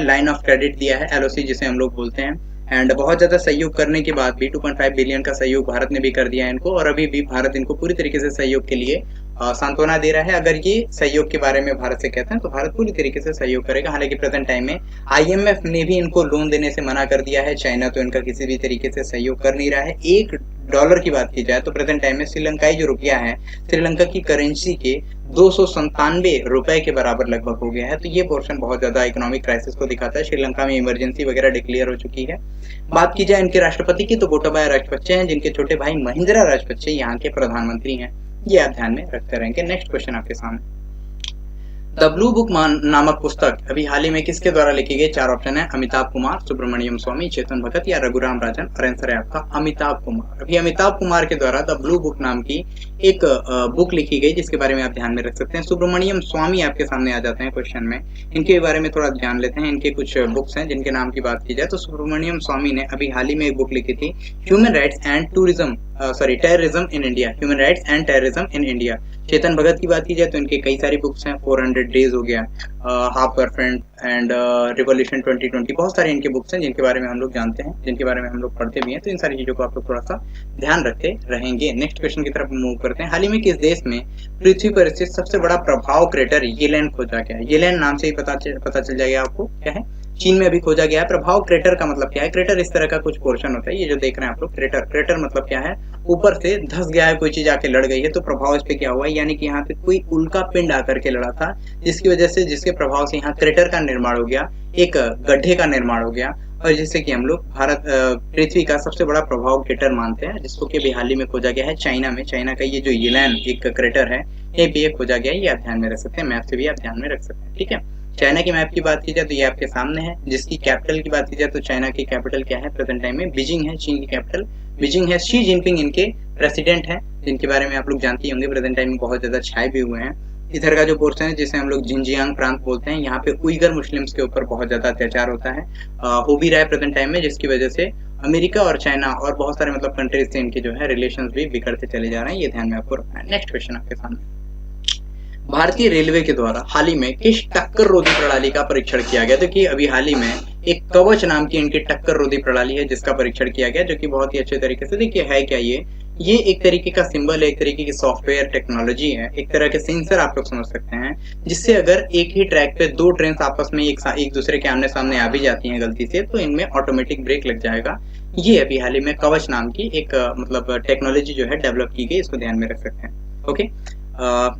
लाइन ऑफ क्रेडिट दिया है, LOC जिसे हम लोग बोलते हैं। एंड बहुत ज्यादा सहयोग करने के बाद भी 2.5 बिलियन का सहयोग भारत ने भी कर दिया है इनको, और अभी भी भारत इनको पूरी तरीके से सहयोग के लिए सांत्वना दे रहा है। अगर ये सहयोग के बारे में भारत से कहते हैं तो भारत पूरी तरीके से सहयोग करेगा। हालांकि प्रेजेंट टाइम में IMF ने भी इनको लोन देने से मना कर दिया है। चाइना तो इनका किसी भी तरीके से सहयोग कर नहीं रहा है। $1 की बात की जाए तो प्रेजेंट टाइम में श्रीलंकाई जो रुपया है, श्रीलंका की करेंसी के 297 रुपए के बराबर लगभग हो गया है। तो ये पोर्शन बहुत ज्यादा इकोनॉमिक क्राइसिस को दिखाता है। श्रीलंका में इमरजेंसी वगैरह डिक्लेयर हो चुकी है। बात की जाए इनके राष्ट्रपति की तो गोटाबाया राजपक्षे हैं, जिनके छोटे भाई महिंद्रा राजपक्षे यहाँ के प्रधानमंत्री हैं। ये आप ध्यान में रखते रहेंगे। नेक्स्ट क्वेश्चन आपके सामने, द ब्लू बुक नामक पुस्तक अभी हाल ही में किसके द्वारा लिखी गई? 4 ऑप्शन है, अमिताभ कुमार, सुब्रमण्यम स्वामी, चेतन भगत या रघुराम राजन, और आंसर है आपका अमिताभ कुमार। अभी अमिताभ कुमार के द्वारा द ब्लू बुक नाम की एक बुक लिखी गई, जिसके बारे में आप ध्यान में रख सकते हैं। सुब्रमण्यम स्वामी आपके सामने आ जाते हैं क्वेश्चन में, इनके बारे में थोड़ा ध्यान लेते हैं। इनके कुछ बुक्स हैं जिनके नाम की बात की जाए तो सुब्रमण्यम स्वामी ने अभी हाल ही में एक बुक लिखी थी, human rights and terrorism in India, human rights and terrorism in India. Chetan Bhagat की बात की जाए तो इनके कई सारी बुक्स हैं, 400 डेज हो गया, हाफ गर्लफ्रेंड एंड रिवॉल्यूशन 2020, बहुत सारे इनके बुक्स हैं जिनके बारे में हम लोग जानते हैं, जिनके बारे में हम लोग पढ़ते भी हैं। तो इन सारी चीजों को आप लोग थोड़ा सा ध्यान रखते रहेंगे। नेक्स्ट क्वेश्चन की तरफ मूव करते हैं। हाल ही में किस देश में पृथ्वी पर स्थित सबसे बड़ा प्रभाव क्रेटर येलेन खोजा गया? येलेन नाम से ही पता चल जाएगा आपको क्या है। चीन में अभी खोजा गया है। प्रभाव क्रेटर का मतलब क्या है? क्रेटर इस तरह का कुछ पोर्शन होता है, ये जो देख रहे हैं आप लोग, क्रेटर मतलब क्या है? ऊपर से धस गया है, कोई चीज आके लड़ गई है, तो प्रभाव इस पे क्या हुआ है? यानी कि यहाँ पे कोई उल्का पिंड आकर के लड़ा था, जिसकी वजह से, जिसके प्रभाव से यहाँ क्रेटर का निर्माण हो गया, एक गड्ढे का निर्माण हो गया, और जिससे कि हम लोग भारत पृथ्वी का सबसे बड़ा प्रभाव क्रेटर मानते हैं, जिसको कि अभी हाल ही में खोजा गया है चाइना में। चाइना का ये जो येलेन एक क्रेटर है, ये भी खोजा गया है, ये आप ध्यान में रख सकते हैं। मैप से भी आप ध्यान में रख सकते हैं, ठीक है। चाइना की मैप की बात की जाए तो ये आपके सामने है। जिसकी कैपिटल की बात की जाए तो चाइना की कैपिटल क्या है प्रेजेंट टाइम में? बीजिंग है। चीन की कैपिटल बीजिंग है। शी जिनपिंग इनके प्रेसिडेंट हैं, जिनके बारे में आप लोग जानते होंगे, प्रेजेंट टाइम में बहुत ज्यादा छाए भी हुए हैं। इधर का जो पोर्शन है जिसे हम लोग जिनजियांग प्रांत बोलते हैं, यहाँ पे उइगर मुस्लिम्स के ऊपर बहुत ज्यादा अत्याचार होता है, हो भी रहा है प्रेजेंट टाइम में, जिसकी वजह से अमेरिका और चाइना और बहुत सारे मतलब कंट्रीज से इनके जो है रिलेशंस भी बिगड़ते चले जा रहे हैं। ये ध्यान में आपको रखना है। नेक्स्ट क्वेश्चन आपके सामने, भारतीय रेलवे के द्वारा हाल ही में किस टक्कर रोधी प्रणाली का परीक्षण किया गया? तो कि अभी हाल ही में एक कवच नाम की इनकी टक्कर रोधी प्रणाली है, जिसका परीक्षण किया गया, जो कि बहुत ही अच्छे तरीके से, देखिए है क्या ये एक तरीके का सिंबल है, एक तरीके की सॉफ्टवेयर टेक्नोलॉजी है, एक तरह के सेंसर आप लोग समझ सकते हैं, जिससे अगर एक ही ट्रैक पे 2 ट्रेन आपस में एक दूसरे के आमने सामने आ भी जाती हैं गलती से, तो इनमें ऑटोमेटिक ब्रेक लग जाएगा। ये अभी हाल ही में कवच नाम की एक मतलब टेक्नोलॉजी जो है डेवलप की गई, इसको ध्यान में रख सकते हैं। ओके,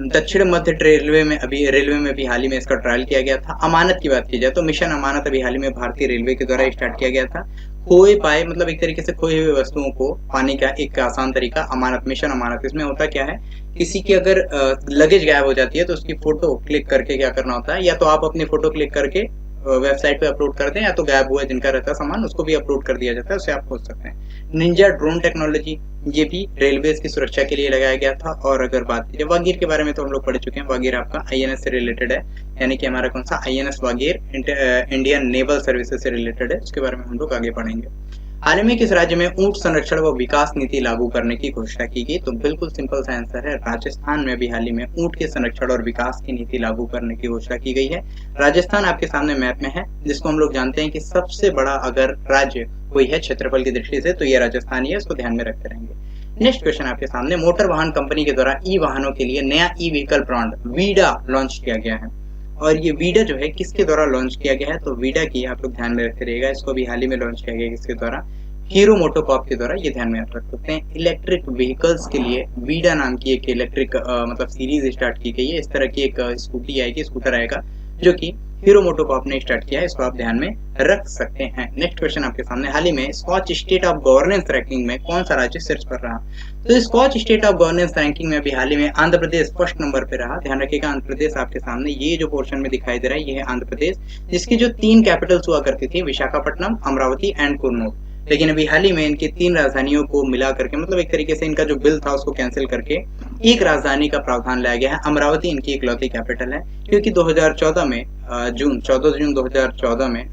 दक्षिण मध्य रेलवे में अभी हाल ही में इसका ट्रायल किया गया था। अमानत की बात की जाए तो मिशन अमानत अभी हाल ही में भारतीय रेलवे के द्वारा स्टार्ट किया गया था। खोए पाए, मतलब एक तरीके से खोई हुई वस्तुओं को पाने का एक आसान तरीका अमानत, मिशन अमानत। इसमें होता क्या है, किसी की अगर लगेज गायब हो जाती है तो उसकी फोटो क्लिक करके क्या करना होता है, या तो आप अपनी फोटो क्लिक करके वेबसाइट पे अपलोड करते हैं, या तो गायब हुआ जिनका रहता है सामान उसको भी अपलोड कर दिया जाता है, उससे आप खोज सकते हैं। निंजा ड्रोन टेक्नोलॉजी, ये भी रेलवे की सुरक्षा के लिए लगाया गया था। और अगर बात की जाए वागीर के बारे में तो हम लोग पढ़ चुके हैं, वागीर आपका आईएनएस से रिलेटेड है, यानी कि हमारा कौन सा INS Vagir Indian naval services से रिलेटेड है, उसके बारे में हम लोग आगे पढ़ेंगे। हाल ही में किस राज्य में ऊंट संरक्षण व विकास नीति लागू करने की घोषणा की गई, तो बिल्कुल सिंपल सा आंसर है राजस्थान में भी हाल ही में ऊंट के संरक्षण और विकास की नीति लागू करने की घोषणा की गई है। राजस्थान आपके सामने मैप में है, जिसको हम लोग जानते हैं कि सबसे बड़ा अगर राज्य कोई है क्षेत्रफल की दृष्टि से तो ये राजस्थान ही है, इसको ध्यान में रखते रहेंगे। नेक्स्ट क्वेश्चन आपके सामने, मोटर वाहन कंपनी के द्वारा ई वाहनों के लिए नया e vehicle brand Vida launch किया गया है। और ये वीडा जो है किसके द्वारा लॉन्च किया गया है, तो वीडा की आप लोग ध्यान में रखते रहिएगा, इसको भी हाल ही में लॉन्च किया गया किसके द्वारा, हीरो मोटोकॉर्प के द्वारा, ये ध्यान में रख सकते हैं। इलेक्ट्रिक व्हीकल्स के लिए वीडा नाम की एक इलेक्ट्रिक मतलब सीरीज स्टार्ट की गई है, इस तरह की एक स्कूटी आएगी, स्कूटर आएगा जो कि हीरो मोटोकॉर्प ने स्टार्ट किया है, इसको आप ध्यान में रख सकते हैं। नेक्स्ट क्वेश्चन आपके सामने, हाल ही में Skoch State of Governance ranking में कौन सा राज्य शीर्ष पर रहा, तो Skoch State of Governance ranking में भी हाल ही में आंध्र प्रदेश फर्स्ट नंबर पे रहा। ध्यान रखिएगा आंध्र प्रदेश आपके सामने ये जो पोर्शन में दिखाई दे रहा है ये है आंध्र प्रदेश, जिसकी जो 3 कैपिटल्स हुआ करती थी, विशाखापट्टनम, अमरावती एंड कुर्नूल, लेकिन अभी हाल ही में इनकी 3 राजधानियों को मिला करके, मतलब एक तरीके से इनका जो बिल था उसको कैंसिल करके एक राजधानी का प्रावधान लाया गया है। अमरावती इनकी इकलौती कैपिटल है, क्योंकि 2014 में 14 जून 2014 में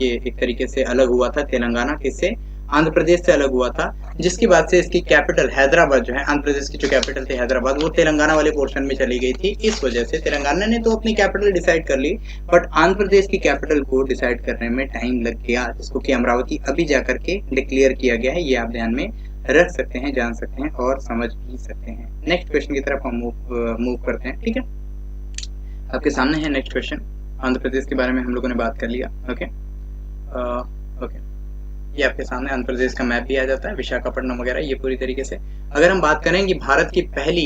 ये एक तरीके से अलग हुआ था तेलंगाना किससे, आंध्र प्रदेश से अलग हुआ था, जिसकी बाद से इसकी कैपिटल हैदराबाद जो है, आंध्र प्रदेश की जो कैपिटल थी हैदराबाद, वो तेलंगाना वाले पोर्शन में चली गई थी। इस वजह से तेलंगाना ने तो अपनी कैपिटल डिसाइड कर ली, बट आंध्र प्रदेश की कैपिटल को डिसाइड करने में टाइम लग गया, जिसको कि अमरावती अभी जाकर के डिक्लेयर किया गया है। ये आप ध्यान में रख सकते हैं, जान सकते हैं और समझ भी सकते हैं। नेक्स्ट क्वेश्चन की तरफ हम मूव करते हैं, ठीक है। आपके सामने है नेक्स्ट क्वेश्चन, आंध्र प्रदेश के बारे में हम लोगों ने बात कर लिया, ओके ओके। ये आपके सामने आंध्र प्रदेश का मैप भी आ जाता है, विशाखापट्टनम वगैरह, ये पूरी तरीके से। अगर हम बात करें कि भारत की पहली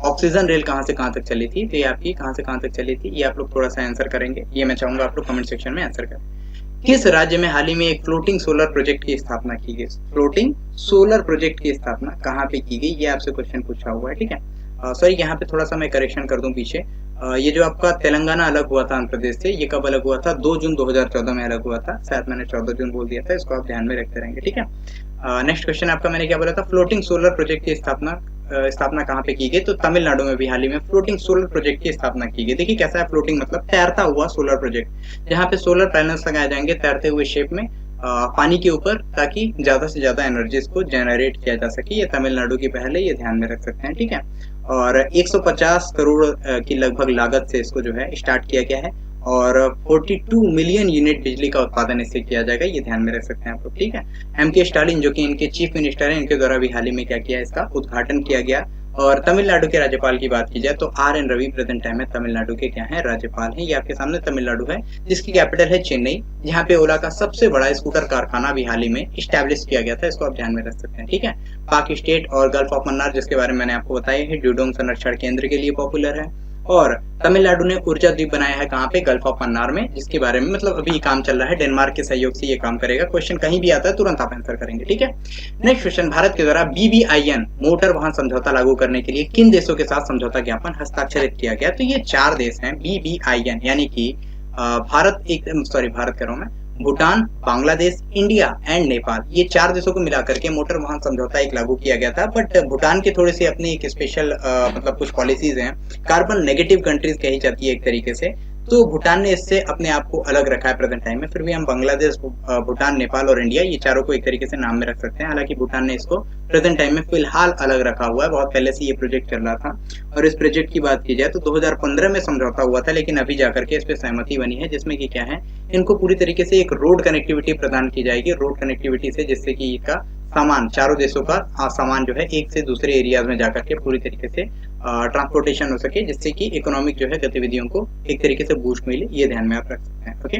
ऑक्सीजन रेल कहाँ से कहाँ तक चली थी, तो ये आपकी कहाँ से कहाँ तक चली थी, ये आप लोग थोड़ा सा आंसर करेंगे, ये मैं चाहूंगा आप लोग कमेंट सेक्शन में आंसर करें। किस राज्य में हाल ही में एक फ्लोटिंग सोलर प्रोजेक्ट की स्थापना की गई, फ्लोटिंग सोलर प्रोजेक्ट की स्थापना कहाँ पे की गई, ये आपसे क्वेश्चन पूछा हुआ है, ठीक है। सॉरी यहाँ पे थोड़ा सा मैं करेक्शन कर दूं पीछे, ये जो आपका तेलंगाना अलग हुआ था आंध्र प्रदेश से, ये कब अलग हुआ था, 2 जून 2014 में अलग हुआ था, शायद मैंने 14 जून बोल दिया था, इसको आप ध्यान में रखते रहेंगे, ठीक है। नेक्स्ट क्वेश्चन आपका मैंने क्या बोला था, फ्लोटिंग सोलर प्रोजेक्ट की स्थापना कहाँ पे की गई, तो तमिलनाडु में भी हाल ही में फ्लोटिंग सोलर प्रोजेक्ट की स्थापना की गई। देखिए कैसा है फ्लोटिंग, मतलब तैरता हुआ सोलर प्रोजेक्ट, जहाँ पे सोलर पैनल्स लगाए जाएंगे तैरते हुए शेप में पानी के ऊपर, ताकि ज्यादा से ज्यादा एनर्जी को जनरेट किया जा सके। ये तमिलनाडु की पहल है, ये ध्यान में रख सकते हैं, ठीक है। और 150 करोड़ की लगभग लागत से इसको जो है स्टार्ट किया गया है, और 42 मिलियन यूनिट बिजली का उत्पादन इससे किया जाएगा, ये ध्यान में रख सकते हैं आप लोग, ठीक है। एम.के. स्टालिन जो कि इनके चीफ मिनिस्टर हैं, इनके द्वारा भी हाल ही में क्या किया, इसका उद्घाटन किया गया। और तमिलनाडु के राज्यपाल की बात की जाए तो आर.एन. रवि प्रेजेंट टाइम में तमिलनाडु के क्या है, राज्यपाल हैं। ये आपके सामने तमिलनाडु है, जिसकी कैपिटल है चेन्नई, जहाँ पे ओला का सबसे बड़ा स्कूटर कारखाना भी हाल ही में स्टैब्लिश किया गया था, इसको आप ध्यान में रख सकते हैं, ठीक है। पाक स्टेट और गल्फ ऑफ मन्नार, जिसके बारे में मैंने आपको बताया है, ड्यूडोंग संरक्षण केंद्र के लिए पॉपुलर है। और तमिलनाडु ने ऊर्जा द्वीप बनाया है कहाँ पे, गल्फ ऑफ मन्नार में, जिसके बारे में मतलब अभी काम चल रहा है, डेनमार्क के सहयोग से ये काम करेगा। क्वेश्चन कहीं भी आता है तुरंत आप आंसर करेंगे, ठीक है। नेक्स्ट क्वेश्चन, भारत के द्वारा BBIN मोटर वाहन समझौता लागू करने के लिए किन देशों के साथ समझौता ज्ञापन हस्ताक्षरित किया गया, तो ये 4 देश हैं BBIN, यानी कि भारत कह रहा हूं मैं, भूटान, बांग्लादेश, इंडिया एंड नेपाल, ये 4 देशों को मिलाकर के मोटर वाहन समझौता एक लागू किया गया था। बट भूटान के थोड़े से अपनी एक स्पेशल मतलब कुछ पॉलिसीज हैं, कार्बन नेगेटिव कंट्रीज कही जाती है एक तरीके से, तो भूटान ने इससे अपने आप को अलग रखा है प्रेजेंट टाइम में। फिर भी हम बांग्लादेश, भूटान, नेपाल और इंडिया, ये चारों को एक तरीके से नाम में रख सकते हैं। हालांकि भूटान ने इसको प्रेजेंट टाइम में फिलहाल अलग रखा हुआ है, बहुत पहले से ये प्रोजेक्ट चल रहा था। और इस प्रोजेक्ट की बात की जाए तो 2015 में समझौता हुआ था, लेकिन अभी जाकर के इस पे सहमति बनी है, जिसमें कि क्या है, इनको पूरी तरीके से एक रोड कनेक्टिविटी प्रदान की जाएगी, रोड कनेक्टिविटी से, जिससे कि इसका सामान, चारों देशों का सामान जो है एक से दूसरे एरियाज में जाकर के पूरी तरीके से ट्रांसपोर्टेशन हो सके, जिससे कि इकोनॉमिक जो है गतिविधियों को एक तरीके से बूस्ट मिले, ये ध्यान में आप रख सकते हैं, ओके।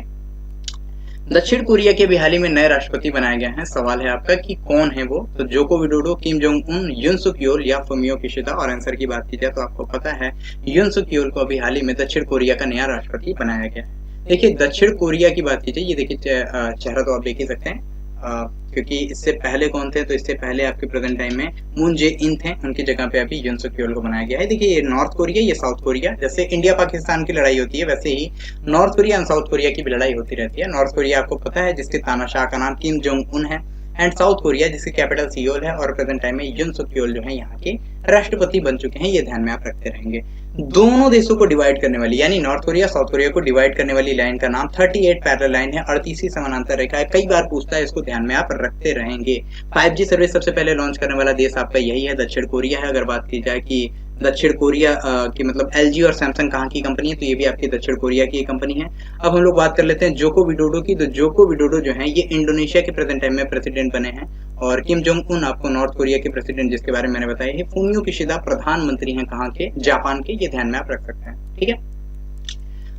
दक्षिण कोरिया के भी हाल ही में नए राष्ट्रपति बनाए गए हैं। सवाल है आपका कि कौन है वो, तो Joko Widodo, Kim Jong Un, युन सुक योल या फुमियो किशिदा। और आंसर की बात की जाए तो आपको पता है युन सुक योल को अभी हाल ही में दक्षिण कोरिया का नया राष्ट्रपति बनाया गया है। देखिए दक्षिण कोरिया की बात की जाए, ये देखिए चेहरा तो आप देख ही सकते हैं, क्योंकि इससे पहले कौन थे, तो इससे पहले आपके प्रेजेंट टाइम में मून जे इन थे, उनकी जगह पे अभी यून सुक यूल को बनाया गया है। देखिए ये नॉर्थ कोरिया, ये साउथ कोरिया, जैसे इंडिया पाकिस्तान की लड़ाई होती है वैसे ही North Korea and South Korea की भी लड़ाई होती रहती है। नॉर्थ कोरिया आपको पता है जिसके तानाशाह का नाम किम जोंग उन है, एंड साउथ कोरिया जिसकी कैपिटल सियोल है, और प्रेजेंट टाइम में यून सुक यूल जो है यहाँ के राष्ट्रपति बन चुके हैं। ये ध्यान में आप रखते रहेंगे। दोनों देशों को डिवाइड करने वाली, यानी नॉर्थ कोरिया साउथ कोरिया को डिवाइड करने वाली लाइन का नाम 38 पैरेलल लाइन है, 38 समानांतर रेखा है। कई बार पूछता है, इसको ध्यान में आप रखते रहेंगे। 5G सर्विस सबसे पहले लॉन्च करने वाला देश आपका यही है, दक्षिण कोरिया है। अगर बात की जाए कि दक्षिण कोरिया की मतलब LG और सैमसंग कहाँ की कंपनी है, तो ये भी आपकी दक्षिण कोरिया की कंपनी है। अब हम लोग बात कर लेते हैं जोको विडोडो की। तो जोको विडोडो जो है ये इंडोनेशिया के प्रेजेंट टाइम में प्रेसिडेंट बने हैं, और किम जोंग उन आपको नॉर्थ कोरिया के प्रेसिडेंट जिसके बारे में मैंने बताया है। फूमियो किशिदा प्रधानमंत्री हैं कहाँ के, जापान के। ये ध्यान में आप रख सकते हैं, ठीक है।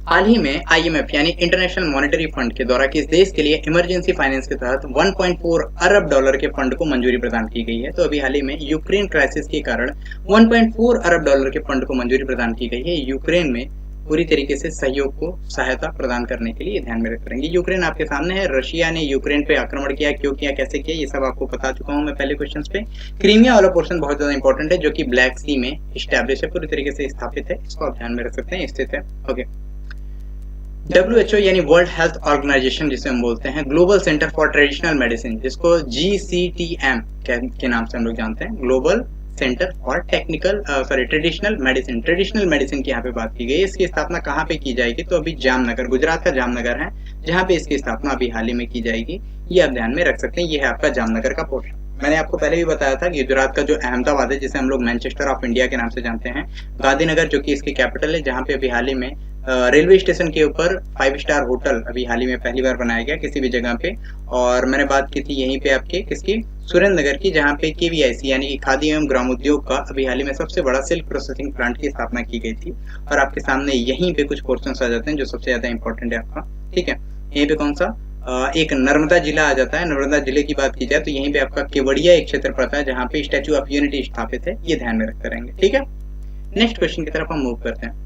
हाल ही में IMF यानी इंटरनेशनल मॉनेटरी फंड के द्वारा किस देश के लिए इमरजेंसी फाइनेंस के तहत 1.4 अरब डॉलर के फंड को मंजूरी प्रदान की गई है। तो अभी हाल ही में यूक्रेन क्राइसिस के कारण 1.4 अरब डॉलर के फंड को मंजूरी प्रदान की गई है, यूक्रेन में पूरी तरीके से सहयोग को सहायता प्रदान करने के लिए। ध्यान में रख करेंगे। यूक्रेन आपके सामने है, रशिया ने यूक्रेन पे आक्रमण किया, क्यों किया, कैसे किया, ये सब आपको बता चुका हूं मैं पहले क्वेश्चंस पे। क्रीमिया वाला पोर्शन बहुत ज्यादा इंपॉर्टेंट है, जो कि ब्लैक सी में स्टैब्लिश है, पूरी तरीके से स्थापित है, इसको आप ध्यान में रख सकते हैं, स्थित है। ओके। WHO यानी वर्ल्ड हेल्थ ऑर्गेनाइजेशन जिसे हम बोलते हैं, global centre for traditional medicine, जिसको GCTM के नाम से हम लोग जानते हैं, global centre for traditional medicine की यहाँ पे बात की गई है। इसकी स्थापना कहाँ पे की जाएगी, तो अभी जामनगर, गुजरात का जामनगर है जहाँ पे इसकी स्थापना अभी हाल ही में की जाएगी। ये आप ध्यान में रख सकते हैं। ये है आपका जामनगर का पोर्शन। मैंने आपको पहले भी बताया था कि गुजरात का जो अहमदाबाद है, जिसे हम लोग मैनचेस्टर ऑफ इंडिया के नाम से जानते हैं, गांधीनगर जो कि इसकी कैपिटल है, जहाँ पे अभी हाल ही में रेलवे स्टेशन के ऊपर 5 स्टार होटल अभी हाल ही में पहली बार बनाया गया किसी भी जगह पे। और मैंने बात की थी यहीं पे आपके किसकी, सुरेंद्रनगर की, जहाँ पे KVIC यानी कि खादी एवं ग्रामोद्योग का अभी हाल ही में सबसे बड़ा सिल्क प्रोसेसिंग प्लांट की स्थापना की गई थी। और आपके सामने यहीं पे कुछ पोर्शंस आ जाते हैं जो सबसे ज्यादा इंपॉर्टेंट है आपका, ठीक है। यहीं पे कौन सा एक नर्मदा जिला आ जाता है। नर्मदा जिले की बात की जाए तो यहीं पे आपका केवड़िया एक क्षेत्र पड़ता है जहाँ पे स्टैच्यू ऑफ यूनिटी स्थापित है। ये ध्यान में रखते रहेंगे, ठीक है। नेक्स्ट क्वेश्चन की तरफ हम मूव करते हैं।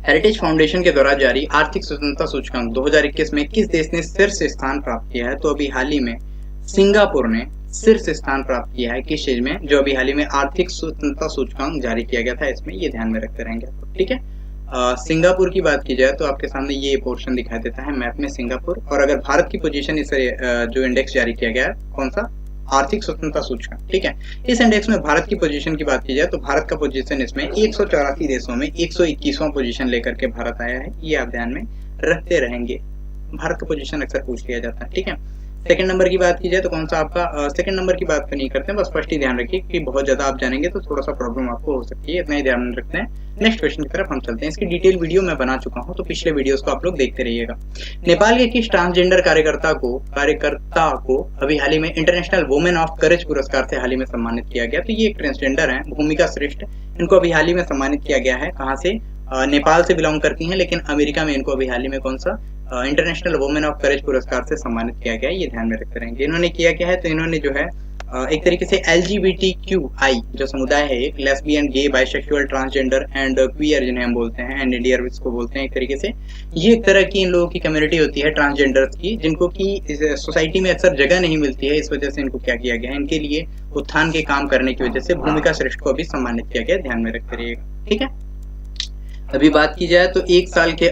हेरिटेज फाउंडेशन के द्वारा जारी आर्थिक स्वतंत्रता सूचकांक 2021 में किस देश ने शीर्ष स्थान प्राप्त किया है, तो अभी हाल ही में सिंगापुर ने शीर्ष स्थान प्राप्त किया है। किस चीज में, जो अभी हाल ही में आर्थिक स्वतंत्रता सूचकांक जारी किया गया था इसमें। ये ध्यान में रखते रहेंगे, ठीक है। सिंगापुर की बात की जाए तो आपके सामने ये पोर्शन दिखाई देता है मैप में, सिंगापुर। और अगर भारत की पोजीशन इस जो इंडेक्स जारी किया गया है, कौन सा, आर्थिक स्वतंत्रता सूचकांक, ठीक है। इस इंडेक्स में भारत की पोजीशन की बात की जाए तो भारत का पोजीशन इसमें 184 देशों में 121वां पोजीशन लेकर के भारत आया है। ये आप ध्यान में रखते रहेंगे। भारत का पोजीशन अक्सर पूछ लिया जाता है, ठीक है। सेकंड नंबर की बात की जाए तो कौन सा आपका, सेकंड नंबर की बात तो नहीं करते हैं, बस फर्स्ट ही ध्यान रखिए कि बहुत ज्यादा आप जानेंगे तो थोड़ा सा प्रॉब्लम आपको हो सकती है, इतना ही ध्यान रखते हैं। नेक्स्ट क्वेश्चन की तरफ हम चलते हैं। इसकी डिटेल वीडियो मैं बना चुका हूं, तो पिछले वीडियोस को आप लोग देखते रहिएगा। नेपाल के किस ट्रांसजेंडर कार्यकर्ता को अभी हाल ही में इंटरनेशनल वुमेन ऑफ करेज पुरस्कार से हाल ही में सम्मानित किया गया। तो ये एक ट्रांसजेंडर है, भूमिका श्रेष्ठ, इनको अभी हाल ही में सम्मानित किया गया है। कहाँ से, नेपाल से बिलोंग करती हैं, लेकिन अमेरिका में इनको अभी हाल ही में कौन सा इंटरनेशनल वुमेन ऑफ करेज पुरस्कार से सम्मानित किया गया है। ये ध्यान में रखते रहेंगे। इन्होंने किया क्या है, तो इन्होंने जो है एक तरीके से LGBTQI जो समुदाय है, एक lesbian, gay, bisexual, transgender and queer जिन्हें हम बोलते हैं, एंड इंडियर को बोलते हैं एक तरीके से, ये एक तरह की इन लोगों की कम्युनिटी होती है ट्रांसजेंडर्स की, जिनको की सोसाइटी में अक्सर जगह नहीं मिलती है। इस वजह से इनको क्या किया गया है, इनके लिए उत्थान के काम करने की वजह से भूमिका श्रेष्ठ को अभी सम्मानित किया गया। ध्यान में रखते रहिएगा, ठीक है। अभी बात की जाए तो 2 साल के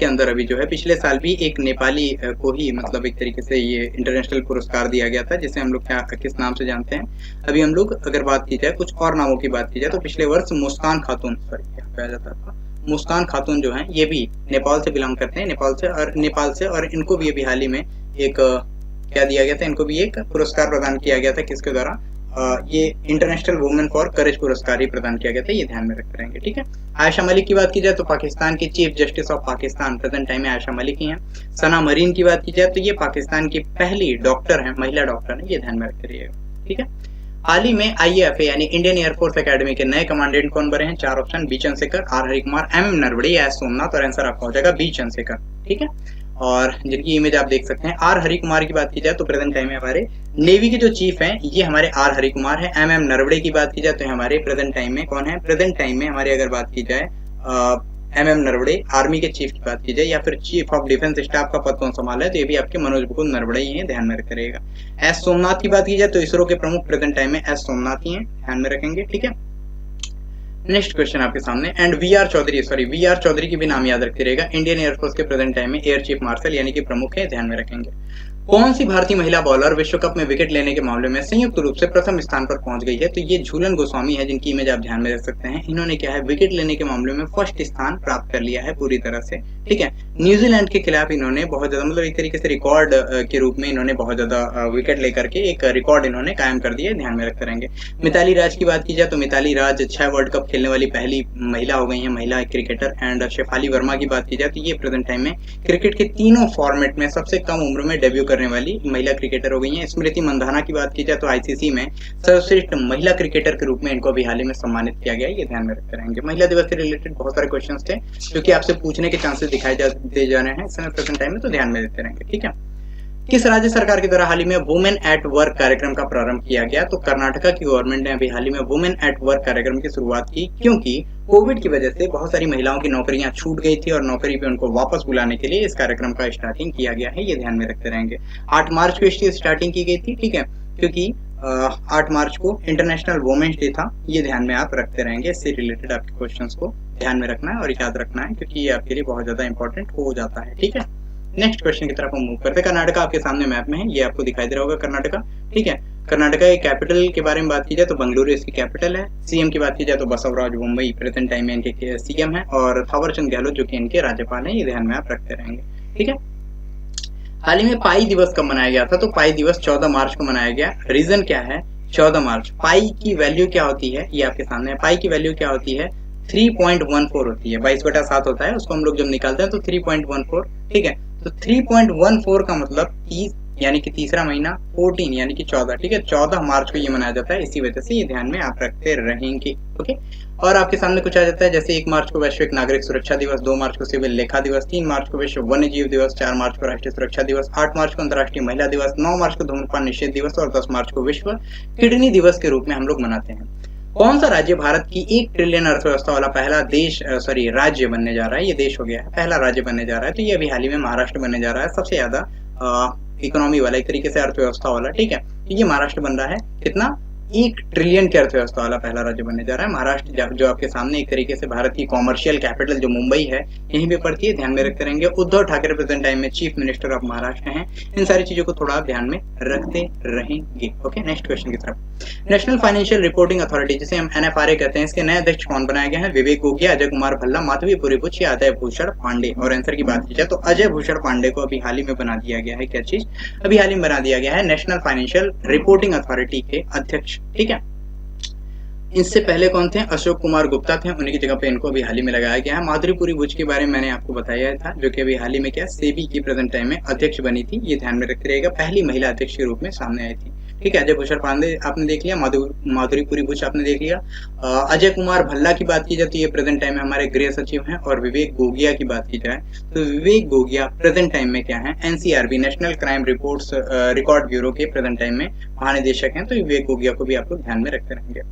अंदर अभी जो है, पिछले साल भी एक नेपाली को ही मतलब एक तरीके से ये इंटरनेशनल पुरस्कार दिया गया था, जिसे हम लोग किस नाम से जानते हैं। अभी हम लोग अगर बात की जाए कुछ और नामों की बात की जाए तो पिछले वर्ष मुस्कान खातून, यहाँ पे आ जाता था, मुस्कान खातून जो है ये भी नेपाल से बिलोंग करते हैं, नेपाल से और इनको भी अभी हाल ही में एक क्या दिया गया था, इनको भी एक पुरस्कार प्रदान किया गया था। किसके द्वारा, ये इंटरनेशनल वुमेन फॉर करेज पुरस्कार ही प्रदान किया गया था। ये ध्यान में रखते रहेंगे, ठीक है। आयशा मलिक की बात की जाए तो पाकिस्तान की chief justice of Pakistan present time में आयशा मलिक ही हैं। सना मरीन की बात की जाए तो ये पाकिस्तान की पहली डॉक्टर है, महिला डॉक्टर है। ये ध्यान में रखते रहिएगा, ठीक है। हाल ही में IAF यानी इंडियन एयरफोर्स एकेडमी के नए कमांडेंट कौन बने हैं, 4 option, B Chandrashekhar, R Harikumar, MM Naravane, S Somanath, और आंसर आपका हो जाएगा बी चंद्रशेखर, ठीक है। और जिनकी इमेज आप देख सकते हैं। R हरिकुमार की बात की जाए तो प्रेजेंट टाइम में हमारे नेवी के जो चीफ हैं ये हमारे R हरिकुमार है। MM नरवड़े की बात की जाए तो हमारे प्रेजेंट टाइम में कौन है, प्रेजेंट टाइम में हमारे अगर बात की जाए MM नरवड़े। आर्मी के चीफ की बात की जाए या फिर चीफ ऑफ डिफेंस स्टाफ का पद कौन संभाला है, तो ये भी आपके मनोज मुकुंद नरवड़े ही हैं, ध्यान में रखिएगा। एस सोमनाथ की बात की जाए तो इसरो के प्रमुख प्रेजेंट टाइम में एस सोमनाथ ही हैं, ध्यान में रखेंगे, ठीक है। नेक्स्ट क्वेश्चन आपके सामने, एंड वी आर चौधरी की भी नाम याद रखते रहेगा। इंडियन एयरफोर्स के प्रेजेंट टाइम में एयर चीफ मार्शल यानी कि प्रमुख है, ध्यान में रखेंगे। कौन सी भारतीय महिला बॉलर विश्व कप में विकेट लेने के मामले में संयुक्त रूप से प्रथम स्थान पर पहुंच गई है, तो ये झूलन गोस्वामी है, जिनकी इमेज आप ध्यान में रख सकते हैं। इन्होंने क्या है, विकेट लेने के मामले में फर्स्ट स्थान प्राप्त कर लिया है पूरी तरह से, ठीक है। न्यूजीलैंड के खिलाफ इन्होंने बहुत ज्यादा, मतलब एक तरीके से रिकॉर्ड के रूप में इन्होंने बहुत ज्यादा विकेट लेकर के एक रिकॉर्ड इन्होंने कायम कर दिया है, ध्यान में रखते रहेंगे। मिताली राज की बात की जाए तो मिताली राज 6 वर्ल्ड कप खेलने वाली पहली महिला हो गई है, महिला क्रिकेटर। एंड शेफाली वर्मा की बात की जाए तो ये प्रेजेंट टाइम में क्रिकेट के तीनों फॉर्मेट में सबसे कम उम्र में डेब्यू करने वाली महिला क्रिकेटर हो गई हैं। स्मृति मंधाना की बात की जाए तो आईसीसी में सर्वश्रेष्ठ महिला क्रिकेटर के रूप में इनको अभी हाल ही में सम्मानित किया गया है, ये ध्यान में रखते रहेंगे। महिला दिवस से रिलेटेड बहुत सारे क्वेश्चंस थे जो कि आपसे पूछने के चांसेस दिखाई दे जा रहे हैं इस समय प्रेजेंट टाइम में, तो ध्यान में देते रहेंगे, ठीक है। किस राज्य सरकार के द्वारा हाल ही में वुमेन एट वर्क कार्यक्रम का प्रारंभ किया गया, तो कर्नाटका की गवर्नमेंट ने अभी हाल ही में वुमेन एट वर्क कार्यक्रम की शुरुआत की, क्योंकि कोविड की वजह से बहुत सारी महिलाओं की नौकरियां छूट गई थी और नौकरी पे उनको वापस बुलाने के लिए इस कार्यक्रम का स्टार्टिंग किया गया है, ये ध्यान में रखते रहेंगे। 8 मार्च को इसकी स्टार्टिंग की गई थी, ठीक है, क्योंकि 8 मार्च को इंटरनेशनल वुमेन्स डे था, ये ध्यान में आप रखते रहेंगे। इससे रिलेटेड आपके क्वेश्चंस को ध्यान में रखना है और याद रखना है, क्योंकि ये आपके लिए बहुत ज्यादा इंपॉर्टेंट हो जाता है, ठीक है। नेक्स्ट क्वेश्चन की तरफ हम मूव करते हैं। कर्नाटका आपके सामने मैप में है, ये आपको दिखाई दे रहा होगा कर्नाटका, ठीक है। कर्नाटका के कैपिटल के बारे में बात की जाए तो बेंगलुरु इसकी कैपिटल है। सीएम की बात की जाए तो बसवराज बोम्मई प्रेजेंट टाइम में इनके सीएम है, और थावरचंद गहलोत जो कि इनके राज्यपाल हैं, ये ध्यान में आप रखते रहेंगे, ठीक है। हाल ही में पाई दिवस कब मनाया गया था, तो पाई दिवस 14 मार्च को मनाया गया। रीजन क्या है 14 मार्च, पाई की वैल्यू क्या होती है, ये आपके सामने है। पाई की वैल्यू क्या होती है, 3.14 होती है, 22/7 होता है, उसको हम लोग जब निकालते हैं तो 3.14, ठीक है। तो 3.14 का मतलब 30 यानी कि तीसरा महीना, 14 यानी कि 14, ठीक है। 14 मार्च को ये मनाया जाता है, इसी वजह से ये ध्यान में आप रखते रहेंगे, ओके। और आपके सामने कुछ आ जाता है, जैसे 1 मार्च को वैश्विक नागरिक सुरक्षा दिवस, 2 मार्च को सिविल लेखा दिवस, 3 मार्च को विश्व वन्य जीव दिवस, 4 मार्च को राष्ट्रीय सुरक्षा दिवस, 8 मार्च को अंतर्राष्ट्रीय महिला दिवस, 9 मार्च को धूम्रपान निषेध दिवस और 10 मार्च को विश्व किडनी दिवस के रूप में हम लोग मनाते हैं। कौन सा राज्य भारत की 1 ट्रिलियन अर्थव्यवस्था वाला पहला राज्य बनने जा रहा है, ये देश हो गया है, पहला राज्य बनने जा रहा है, तो ये अभी हाल ही में महाराष्ट्र बनने जा रहा है, सबसे ज्यादा इकोनॉमी वाला, एक तरीके से अर्थव्यवस्था वाला, ठीक है। ये महाराष्ट्र बन रहा है, कितना 1 ट्रिलियन की अर्थव्यवस्था वाला पहला राज्य बनने जा रहा है महाराष्ट्र, जो आपके सामने एक तरीके से भारत की कॉमर्शियल कैपिटल जो मुंबई है यहीं पे पड़ती है, ध्यान में रखते रहेंगे। उद्धव ठाकरे प्रेजेंट टाइम में चीफ मिनिस्टर ऑफ महाराष्ट्र हैं, इन सारी चीजों को थोड़ा आप ध्यान में रखते रहेंगे, ओके। नेक्स्ट क्वेश्चन की तरफ। नेशनल फाइनेंशियल रिपोर्टिंग अथॉरिटी, जिसे हम NFRA कहते हैं, इसके नए अध्यक्ष कौन बनाए गए हैं, विवेक गोगिया, अजय कुमार भल्ला, माधवी पुरीपुच या अजय भूषण पांडे। और आंसर की बात की जाए तो अजय भूषण पांडे को अभी हाल ही में बना दिया गया है, क्या चीज अभी हाल ही में बना दिया गया है, नेशनल फाइनेंशियल रिपोर्टिंग अथॉरिटी के अध्यक्ष, ठीक है। इससे पहले कौन थे, अशोक कुमार गुप्ता थे, उन्हीं की जगह पे इनको अभी हाल ही में लगाया गया है। माधुरी पुरीपुच के बारे में मैंने आपको बताया था, जो कि अभी हाल ही में क्या सेबी की प्रेजेंट टाइम में अध्यक्ष बनी थी, ये ध्यान में रखते रहेगा, पहली महिला अध्यक्ष के रूप में सामने आई थी, ठीक है। अजय भूषण पांडे आपने देख लिया, माधुरी पुरीपुच आपने देख लिया। अजय कुमार भल्ला की बात की जाए तो ये प्रेजेंट टाइम में हमारे गृह सचिव हैं। और विवेक गोगिया की बात की जाए तो विवेक गोगिया प्रेजेंट टाइम में क्या है, NCRB national crime reports record bureau के प्रेजेंट टाइम में महानिदेशक हैं, तो विवेक गोगिया को भी आप लोग ध्यान में रखते रहेंगे।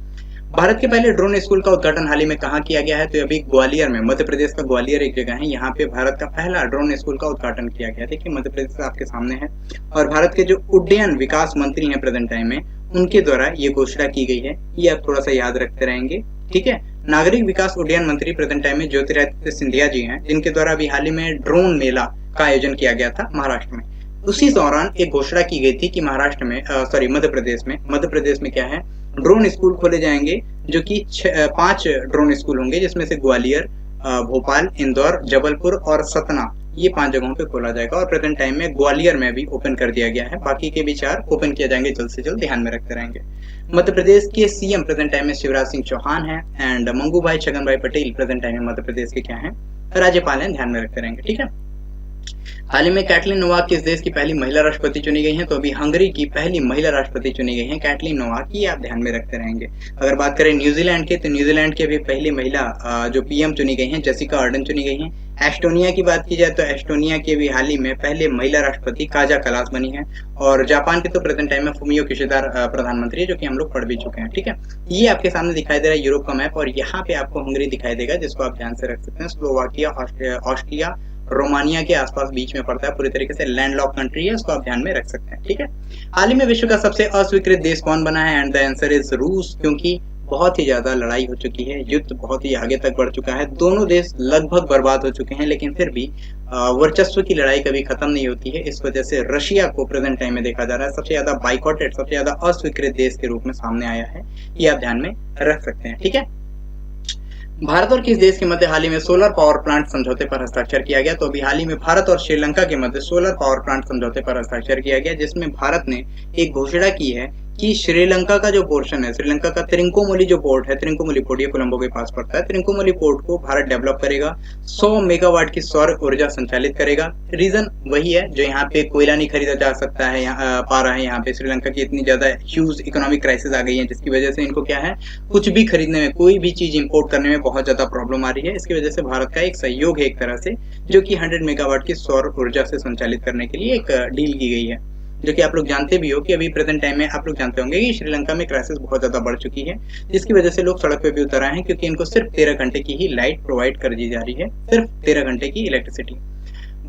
भारत के पहले ड्रोन स्कूल का उद्घाटन हाल ही में कहाँ किया गया है, तो अभी ग्वालियर में, मध्य प्रदेश का ग्वालियर एक जगह है, यहाँ पे भारत का पहला ड्रोन स्कूल का उद्घाटन किया गया। देखिए मध्य प्रदेश आपके सामने है, और भारत के जो उड्डयन विकास मंत्री हैं प्रेजेंट टाइम में, उनके द्वारा ये घोषणा की गई है, ये आप थोड़ा सा याद रखते रहेंगे, ठीक है। नागरिक विकास उड्डयन मंत्री प्रेजेंट टाइम में ज्योतिरादित्य सिंधिया जी हैं, जिनके द्वारा अभी हाल ही में ड्रोन मेला का आयोजन किया गया था महाराष्ट्र में। उसी दौरान एक घोषणा की गई थी कि महाराष्ट्र में मध्य प्रदेश में क्या है, ड्रोन स्कूल खोले जाएंगे, जो कि 5 ड्रोन स्कूल होंगे, जिसमें से ग्वालियर, भोपाल, इंदौर, जबलपुर और सतना, ये 5 जगहों पे खोला जाएगा। और प्रेजेंट टाइम में ग्वालियर में भी ओपन कर दिया गया है, बाकी के भी 4 ओपन किया जाएंगे जल्द से जल्द, ध्यान में रखते रहेंगे। मध्य प्रदेश के सीएम प्रेजेंट टाइम में शिवराज सिंह चौहान है, एंड मंगू भाई छगन भाई पटेल प्रेजेंट टाइम में मध्य प्रदेश के क्या है, राज्यपाल हैं, ध्यान में रखते रहेंगे, ठीक है। हाल ही में कैटलिन नोवाक किस देश की पहली महिला राष्ट्रपति चुनी गई हैं? तो अभी हंगरी की पहली महिला राष्ट्रपति चुनी गई हैं कैटलिन नोवाक, ये आप ध्यान में रखते रहेंगे। अगर बात करें न्यूजीलैंड की, तो न्यूजीलैंड की अभी पहली महिला जो पीएम चुनी गई हैं जेसिका अर्डन चुनी गई हैं। एस्टोनिया की बात की जाए तो एस्टोनिया की अभी हाल ही में पहले महिला राष्ट्रपति काजा कलास बनी है। और जापान के तो प्रेजेंट टाइम में फुमियो किशिदा प्रधानमंत्री है, जो कि हम लोग पढ़ भी चुके हैं। ठीक है, ये आपके सामने दिखाई दे रहा है यूरोप का मैप, और यहाँ पे आपको हंगरी दिखाई देगा, जिसको आप ध्यान से रख सकते हैं। स्लोवाकिया, ऑस्ट्रिया, रोमानिया के आसपास बीच में पड़ता है, पूरी तरीके से लैंडलॉक कंट्री है, इसको आप ध्यान में रख सकते हैं। ठीक है, हाल ही में विश्व का सबसे अस्वीकृत देश कौन बना है? एंड द आंसर इज रूस, क्योंकि बहुत ही ज्यादा लड़ाई हो चुकी है, युद्ध बहुत ही आगे तक बढ़ चुका है, दोनों देश लगभग बर्बाद हो चुके हैं, लेकिन फिर भी वर्चस्व की लड़ाई कभी खत्म नहीं होती है। इस वजह से रशिया को प्रेजेंट टाइम में देखा जा रहा है सबसे ज्यादा बाइकॉटेड, सबसे ज्यादा अस्वीकृत देश के रूप में सामने आया है, ये आप ध्यान में रख सकते हैं। ठीक है, भारत और किस देश के मध्य हाल ही में सोलर पावर प्लांट समझौते पर हस्ताक्षर किया गया? तो अभी हाल ही में भारत और श्रीलंका के मध्य सोलर पावर प्लांट समझौते पर हस्ताक्षर किया गया, जिसमें भारत ने एक घोषणा की है कि श्रीलंका का जो पोर्शन है, श्रीलंका का त्रिंकोमली जो पोर्ट है, त्रिंकोमली पोर्ट ये कोलंबो के पास पड़ता है, त्रिंकोमली पोर्ट को भारत डेवलप करेगा, 100 मेगावाट की सौर ऊर्जा संचालित करेगा। रीजन वही है, जो यहाँ पे कोयला नहीं खरीदा जा सकता है, पा रहा है, यहाँ पे श्रीलंका की इतनी ज्यादा ह्यूज इकोनॉमिक क्राइसिस आ गई है, जिसकी वजह से इनको क्या है, कुछ भी खरीदने में, कोई भी चीज इंपोर्ट करने में बहुत ज्यादा प्रॉब्लम आ रही है। इसकी वजह से भारत का एक सहयोग है एक तरह से, जो कि 100 मेगावाट की सौर ऊर्जा से संचालित करने के लिए एक डील की गई है, जो कि आप लोग जानते भी हो कि अभी प्रेजेंट टाइम में आप लोग जानते होंगे कि श्रीलंका में क्राइसिस बहुत ज्यादा बढ़ चुकी है, जिसकी वजह से लोग सड़क पे भी उतर आए हैं, क्योंकि इनको सिर्फ 13 घंटे की ही लाइट प्रोवाइड कर दी जा रही है, सिर्फ 13 घंटे की इलेक्ट्रिसिटी।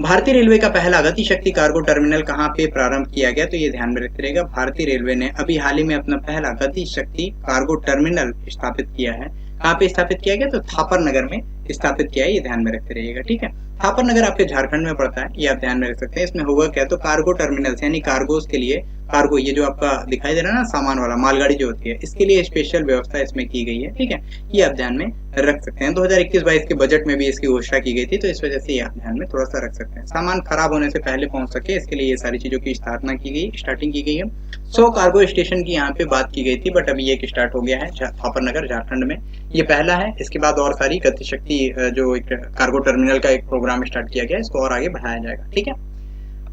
भारतीय रेलवे का पहला गति शक्ति कार्गो टर्मिनल कहाँ पे प्रारंभ किया गया? तो ये ध्यान में रखते रहेगा, भारतीय रेलवे ने अभी हाल ही में अपना पहला गति शक्ति कार्गो टर्मिनल स्थापित किया है। कहाँ पे स्थापित किया गया? तो थापर नगर में स्थापित किया है, ये ध्यान में रखते रहिएगा। ठीक है, थापर नगर आपके झारखंड में पड़ता है, ये आप ध्यान में रख सकते हैं। इसमें होगा क्या, तो कार्गो टर्मिनल्स यानी कार्गोस के लिए, कार्गो ये जो आपका दिखाई दे रहा है ना, सामान वाला मालगाड़ी जो होती है, इसके लिए स्पेशल व्यवस्था इसमें की गई है। ठीक है, ये आप ध्यान में रख सकते हैं। 2021-22 के बजट में भी इसकी घोषणा की गई थी, तो इस वजह से ये आप ध्यान में थोड़ा सा रख सकते हैं। सामान खराब होने से पहले पहुंच सके, इसके लिए ये सारी चीजों की स्थापना की गई, स्टार्टिंग की गई है। 100 कार्गो स्टेशन की यहाँ पे बात की गई थी, बट अभी एक स्टार्ट हो गया है थापर नगर झारखंड में, ये पहला है। इसके बाद और सारी गति शक्ति जो एक कार्गो टर्मिनल का एक प्रोग्राम स्टार्ट किया गया, इसको और आगे बढ़ाया जाएगा। ठीक है,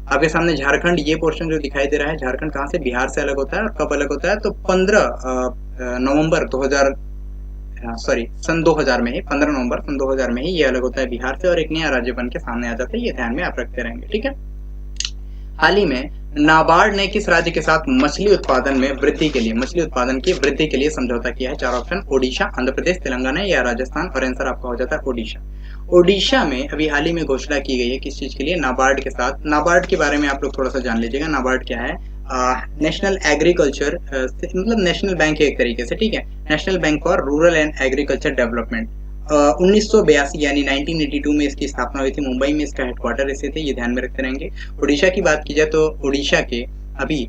आपके सामने झारखंड ये पोर्शन जो दिखाई दे रहा है, झारखंड कहाँ से, बिहार से अलग होता है। और कब अलग होता है? तो 15 नवंबर 2000 सन 2000 में ही, 15 नवंबर सन 2000 में ही ये अलग होता है बिहार से, और एक नया राज्य बन के सामने आ जाता है, ये ध्यान में आप रखते रहेंगे। ठीक है, हाल ही में नाबार्ड ने किस राज्य के साथ मछली उत्पादन में वृद्धि के लिए, मछली उत्पादन की वृद्धि के लिए समझौता किया है? 4 ऑप्शन, ओडिशा, आंध्र प्रदेश, तेलंगाना या राजस्थान, और आंसर आपका हो जाता है ओडिशा। ओडिशा में अभी हाल ही में घोषणा की गई है किस चीज के लिए? नाबार्ड के साथ। नाबार्ड के बारे में आप लोग थोड़ा सा जान लीजिएगा, नाबार्ड क्या है? नेशनल एग्रीकल्चर, मतलब नेशनल बैंक है एक तरीके से। ठीक है, national bank for rural and agriculture development. 1982 यानी 1982 में इसकी स्थापना हुई थी, मुंबई में इसका हेडक्वार्टर स्थित है, ये ध्यान में रखते रहेंगे। उड़ीसा की बात की जाए तो उड़ीसा के अभी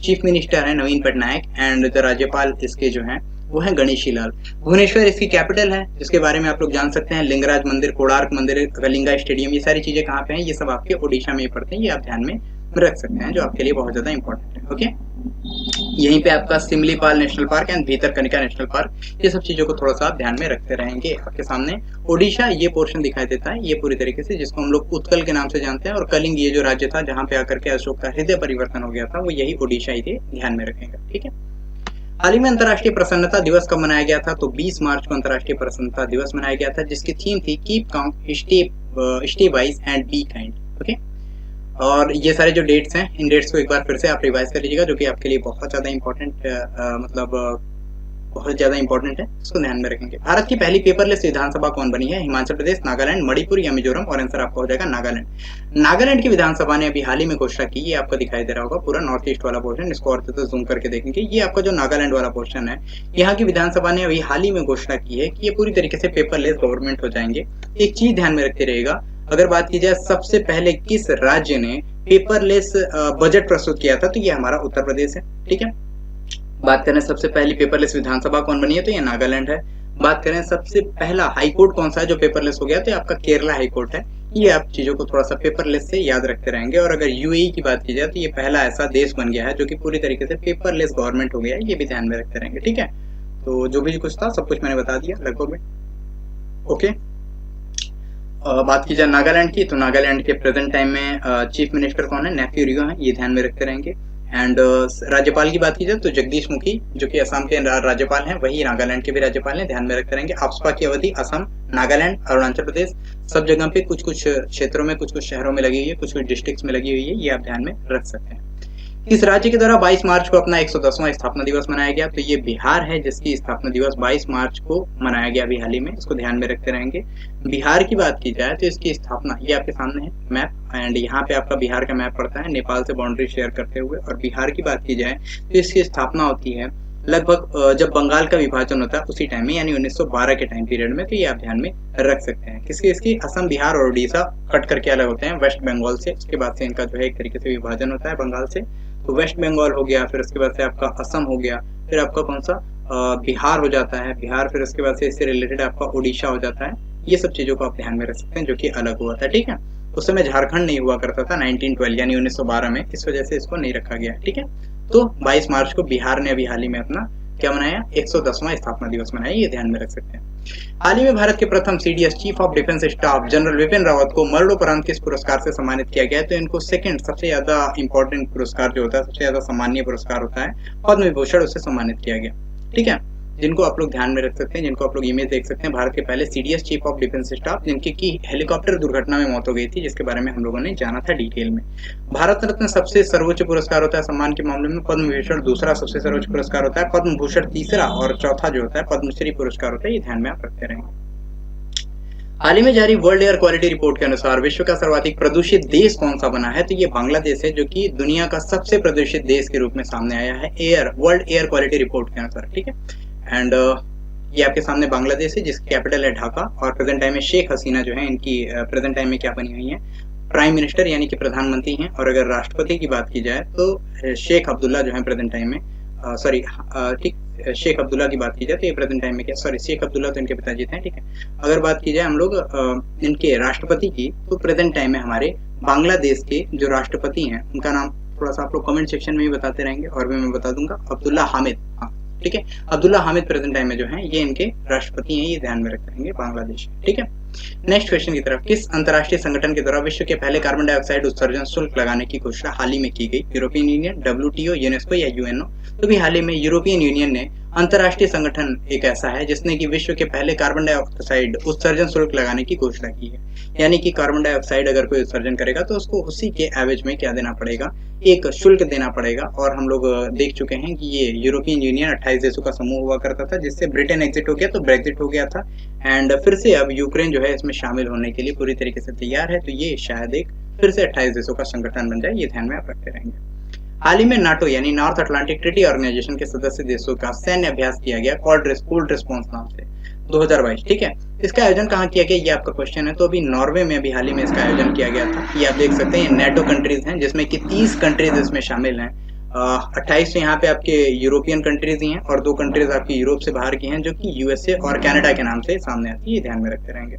चीफ मिनिस्टर है नवीन पटनायक, एंड जो राज्यपाल इसके जो हैं वो है गणेशी लाल। भुवनेश्वर इसकी कैपिटल है, जिसके बारे में आप लोग जान सकते हैं, लिंगराज मंदिर, कोणार्क मंदिर, कलिंगा स्टेडियम, ये सारी चीजें कहाँ पे हैं? ये सब आपके उड़ीसा में ही पड़ते हैं, ये आप ध्यान में रख सकते हैं, जो आपके लिए बहुत ज्यादा इंपॉर्टेंट है। ओके, यहीं पे आपका Similipal National Park and Bhitarkanika National Park, ये सब चीजों को थोड़ा सा आप ध्यान में रखते रहेंगे। आपके सामने ओडिशा ये पोर्शन दिखाई देता है, ये पूरी तरीके से, जिसको हम लोग उत्कल के नाम से जानते हैं, और कलिंग ये जो राज्य था जहाँ पे आकर के अशोक का हृदय परिवर्तन हो गया था, वो यही ओडिशा ही थे, ध्यान में रखेंगे। ठीक है, हाल ही में अंतर्राष्ट्रीय प्रसन्नता दिवस कब मनाया गया था? तो 20 मार्च को अंतर्राष्ट्रीय प्रसन्नता दिवस मनाया गया था, जिसकी थीम थी keep calm, stay wise and be kind. Okay, और ये सारे जो डेट्स हैं, इन डेट्स को एक बार फिर से आप रिवाइज कर लीजिएगा, जो कि आपके लिए बहुत ज्यादा इंपॉर्टेंट, मतलब बहुत ज्यादा इंपॉर्टेंट है, इसको ध्यान में रखेंगे। भारत की पहली पेपरलेस विधानसभा कौन बनी है? हिमाचल प्रदेश, नागालैंड, मणिपुर या मिजोरम, और आंसर आपका हो जाएगा नागालैंड। नागालैंड की विधानसभा ने अभी हाल ही में घोषणा की, ये आपको दिखाई दे रहा होगा पूरा नॉर्थ ईस्ट वाला पोर्शन, इसको और तो जूम करके देखेंगे, ये आपका जो नागालैंड वाला पोर्शन है, यहाँ की विधानसभा ने अभी हाल ही में घोषणा की है कि ये पूरी तरीके से पेपरलेस गवर्नमेंट हो जाएंगे। एक चीज ध्यान में रखते रहेगा, अगर बात की जाए सबसे पहले किस राज्य ने पेपरलेस बजट प्रस्तुत किया था, तो ये हमारा उत्तर प्रदेश है। ठीक है, बात करें सबसे पहली पेपरलेस विधानसभा कौन बनी है, तो ये नागालैंड है। बात करें सबसे पहला हाईकोर्ट कौन सा है जो पेपरलेस हो गया, तो आपका केरला हाईकोर्ट है। ये आप चीजों को थोड़ा सा पेपरलेस से याद रखते रहेंगे। और अगर यूएई की बात की जाए तो ये पहला ऐसा देश बन गया है जो कि पूरी तरीके से पेपरलेस गवर्नमेंट हो गया है, ये भी ध्यान में रखते रहेंगे। ठीक है, तो जो भी कुछ था सब कुछ मैंने बता दिया लगभग में। ओके, बात की जाए नागालैंड की, तो नागालैंड के प्रेजेंट टाइम में चीफ मिनिस्टर कौन है? नेफ्यू रियो है, ये ध्यान में रखते रहेंगे। एंड राज्यपाल की बात की जाए तो जगदीश मुखी, जो कि असम के राज्यपाल हैं, वही नागालैंड के भी राज्यपाल हैं, ध्यान में रखते रहेंगे। आफ्सपा की अवधि असम, नागालैंड, अरुणाचल प्रदेश, सब जगह पे कुछ कुछ क्षेत्रों में, कुछ कुछ शहरों में लगी हुई है, कुछ कुछ डिस्ट्रिक्ट्स में लगी हुई है, ये आप ध्यान में रख सकते हैं। इस राज्य के द्वारा 22 मार्च को अपना 110वां स्थापना दिवस मनाया गया, तो ये बिहार है जिसकी स्थापना दिवस 22 मार्च को मनाया गया अभी हाल ही में, इसको ध्यान में रखते रहेंगे। बिहार की बात की जाए तो इसकी स्थापना ये आपके सामने है मैप, एंड यहाँ पे आपका बिहार का मैप पड़ता है नेपाल से बाउंड्री शेयर करते हुए। और बिहार की बात की जाए तो इसकी स्थापना होती है लगभग जब बंगाल का विभाजन होता है उसी टाइम में, यानी 1912 के टाइम पीरियड में, तो ये आप ध्यान में रख सकते हैं। किसकी? इसकी असम, बिहार और उड़ीसा कट करके अलग होते हैं वेस्ट बंगाल से, उसके बाद से इनका जो है एक तरीके से विभाजन होता है बंगाल से। तो वेस्ट बंगाल हो गया, फिर उसके बाद से आपका असम हो गया, फिर आपका कौन सा बिहार हो जाता है, बिहार, फिर उसके बाद से इससे रिलेटेड आपका उड़ीसा हो जाता है। ये सब चीजों को आप ध्यान में रख सकते हैं जो कि अलग हुआ था, ठीक है। उस समय झारखंड नहीं हुआ करता था 1912 यानी 1912 में, इस वजह से इसको नहीं रखा गया, ठीक है। तो 22 मार्च को बिहार ने अभी हाल ही में अपना क्या मनाया? 110वां स्थापना दिवस मनाया, ये ध्यान में रख सकते हैं। हाल ही में भारत के प्रथम CDS chief of defence staff general Vipin Rawat को मरणोपरांत किस पुरस्कार से सम्मानित किया गया? तो इनको सेकंड सबसे ज्यादा इंपॉर्टेंट पुरस्कार जो होता है, सबसे ज्यादा सम्मानीय पुरस्कार होता है पद्म विभूषण, उससे सम्मानित किया गया, ठीक है। जिनको आप लोग ध्यान में रख सकते हैं, जिनको आप लोग इमेज देख सकते हैं, भारत के पहले CDS chief of defence staff जिनकी की हेलीकॉप्टर दुर्घटना में मौत हो गई थी, जिसके बारे में हम लोगों ने जाना था डिटेल में। भारत रत्न सबसे सर्वोच्च पुरस्कार होता है सम्मान के मामले में, पद्म विभूषण दूसरा सबसे सर्वोच्च पुरस्कार होता है, पद्म भूषण तीसरा, और चौथा जो होता है पद्मश्री पुरस्कार होता है, ये ध्यान में आप रखते रहेंगे। हाल ही में जारी वर्ल्ड एयर क्वालिटी रिपोर्ट के अनुसार विश्व का सर्वाधिक प्रदूषित देश कौन सा बना है? तो ये बांग्लादेश है, जो कि दुनिया का सबसे प्रदूषित देश के रूप में सामने आया है वर्ल्ड एयर क्वालिटी रिपोर्ट के अनुसार, ठीक है। एंड ये आपके सामने बांग्लादेश है जिसकी कैपिटल है ढाका, और प्रेजेंट टाइम में शेख हसीना जो है इनकी प्रेजेंट टाइम में क्या बनी हुई है? प्राइम मिनिस्टर यानी कि प्रधानमंत्री हैं। और अगर राष्ट्रपति की बात की जाए तो शेख अब्दुल्ला जो है प्रेजेंट टाइम में, सॉरी ठीक, शेख अब्दुल्ला की बात की जाए तो ये प्रेजेंट टाइम में क्या, सॉरी शेख अब्दुल्ला तो इनके पिताजी थे, ठीक है। अगर बात की जाए हम लोग इनके राष्ट्रपति की, तो प्रेजेंट टाइम में हमारे बांग्लादेश के जो राष्ट्रपति हैं उनका नाम थोड़ा सा आप लोग कमेंट सेक्शन में भी बताते रहेंगे और भी मैं बता दूंगा, अब्दुल्ला हामिद, हाँ ठीक है। अब्दुल्ला हामिद प्रेजेंट टाइम में जो है ये इनके राष्ट्रपति हैं, ये ध्यान में रखते रहेंगे बांग्लादेश, ठीक है। नेक्स्ट क्वेश्चन की तरफ, किस अंतरराष्ट्रीय संगठन के द्वारा विश्व के पहले कार्बन डाइऑक्साइड उत्सर्जन शुल्क लगाने की घोषणा हाल ही में की गई? यूरोपियन यूनियन, डब्ल्यूटीओ, यूनेस्को या यूएनओ? तो भी हाल ही में यूरोपियन यूनियन ने अंतरराष्ट्रीय संगठन एक ऐसा है जिसने कि विश्व के पहले कार्बन डाइऑक्साइड उत्सर्जन शुल्क लगाने की घोषणा की है। यानी कि कार्बन डाइऑक्साइड अगर कोई उत्सर्जन करेगा तो उसको उसी के एवज में क्या देना पड़ेगा? एक शुल्क देना पड़ेगा। और हम लोग देख चुके हैं कि ये यूरोपियन यूनियन 28 देशों का समूह हुआ करता था, जिससे ब्रिटेन एग्जिट हो गया तो ब्रेक्जिट हो गया था, एंड फिर से अब यूक्रेन जो है इसमें शामिल होने के लिए पूरी तरीके से तैयार है, तो ये शायद एक फिर से 28 देशों का संगठन बन जाए, ये ध्यान में आप रखते रहेंगे। हाल ही में नाटो यानी नॉर्थ अटलांटिक ट्रीटी ऑर्गेनाइजेशन के सदस्य देशों का सैन्य अभ्यास किया गया कॉल्ड रिस्पॉन्स नाम से 2022, ठीक है। इसका आयोजन कहाँ किया गया, ये आपका क्वेश्चन है। तो अभी नॉर्वे में अभी हाल ही में इसका आयोजन किया गया था। ये आप देख सकते हैं, ये नेटो कंट्रीज हैं जिसमें कि 30 कंट्रीज इसमें शामिल हैं। 28 यहाँ पे आपके यूरोपियन कंट्रीज ही हैं और 2 कंट्रीज आपकी यूरोप से बाहर की हैं जो कि यूएसए और कनाडा के नाम से सामने आती है, ये ध्यान में रखते रहेंगे।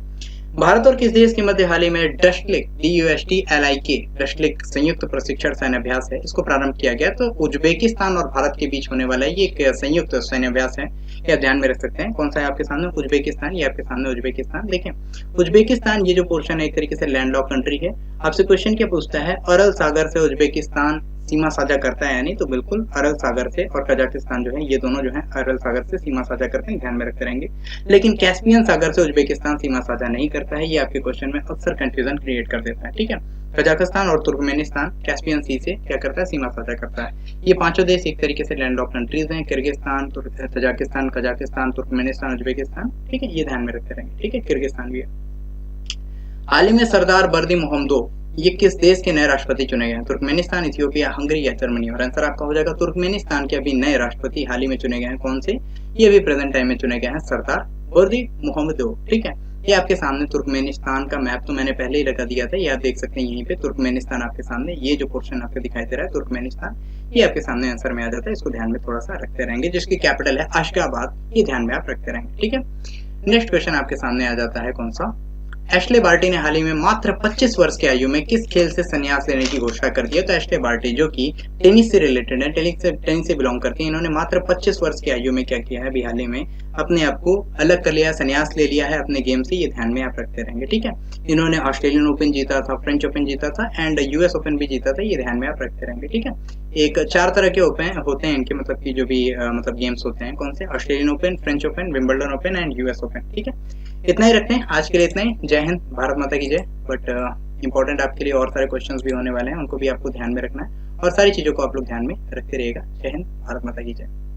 भारत और किस देश के मध्य हाल ही में डस्टलिक DUSTLIK डस्टलिक संयुक्त प्रशिक्षण सैन्य अभ्यास है, इसको प्रारंभ किया गया? तो उज्बेकिस्तान और भारत के बीच होने वाला ये एक संयुक्त सैन्य अभ्यास है, ये ध्यान में रख सकते हैं। कौन सा है आपके सामने? उज्बेकिस्तान, ये आपके सामने उज्बेकिस्तान। देखें उज्बेकिस्तान ये जो पोर्शन है एक तरीके से लैंडलॉक कंट्री है। आपसे क्वेश्चन क्या पूछता है, अरल सागर से उज्बेकिस्तान सीमा साझा करता है यानी, तो बिल्कुल अरल सागर से, और कजाकिस्तान जो है ये दोनों जो है अरल सागर से सीमा साझा करते हैं, ध्यान में रखते रहेंगे। लेकिन कैस्पियन सागर से उज्बेकिस्तान सीमा साझा नहीं करता है, ये आपके क्वेश्चन में अक्सर कंफ्यूजन क्रिएट कर देता है, ठीक है। कजाकिस्तान और तुर्कमेनिस्तान कैस्पियन सी से क्या करता है? सीमा साझा करता है। ये पांचों देश एक तरीके से लैंडलॉक कंट्रीज हैं, Kyrgyzstan, Tajikistan, Kazakhstan, Turkmenistan, Uzbekistan, ठीक है, ये ध्यान में रखते रहेंगे, ठीक है। किर्गिस्तान भी है। हाल ही में सरदार बर्दी मोहम्मदोव ये किस देश के नए राष्ट्रपति चुने गए हैं? तुर्कमेनिस्तान, इथियोपिया, हंगरी या जर्मनी? और आंसर आपका हो जाएगा तुर्कमेनिस्तान के अभी नए राष्ट्रपति हाल ही में चुने गए हैं। कौन से? ये अभी प्रेजेंट टाइम में चुने गए हैं सरदार बर्दी मोहम्मदोव, ठीक है। ये आपके सामने तुर्कमेनिस्तान का मैप तो मैंने पहले ही लगा दिया था, ये आप देख सकते हैं यहीं पे तुर्कमेनिस्तान आपके सामने, ये जो पोर्शन आपको दिखाई दे रहा है तुर्कमेनिस्तान, ये आपके सामने आंसर में आ जाता है। इसको ध्यान में थोड़ा सा रखते रहेंगे, जिसकी कैपिटल है अशगाबाद, ये ध्यान में आप रखते रहेंगे, ठीक है। नेक्स्ट क्वेश्चन आपके सामने आ जाता है कौन सा, एश्ले बार्टी ने हाल ही में मात्र 25 वर्ष की आयु में किस खेल से संन्यास लेने की घोषणा कर दी है? तो एश्ले बार्टी जो कि टेनिस से रिलेटेड है, टेनिस से बिलोंग करती है, इन्होंने मात्र 25 वर्ष की आयु में क्या किया है अभी हाल ही में अपने आप को अलग कर लिया, संन्यास ले लिया है अपने गेम से, ये ध्यान में आप रखते रहेंगे, ठीक है। इन्होंने ऑस्ट्रेलियन ओपन जीता था, फ्रेंच ओपन जीता था एंड यूएस ओपन भी जीता था, ये ध्यान में आप रखते रहेंगे, ठीक है। एक 4 तरह के ओपन होते हैं इनके, मतलब कि जो भी मतलब गेम्स होते हैं, कौन से, Australian open, French open, Wimbledon open and US open, ठीक है। इतना ही रखते हैं आज के लिए, इतना ही। जय हिंद, भारत माता की जय। बट इंपॉर्टेंट आपके लिए और सारे क्वेश्चंस भी होने वाले हैं, उनको भी आपको ध्यान में रखना है और सारी चीजों को आप लोग ध्यान में रखते रहिएगा। जय हिंद, भारत माता की जय।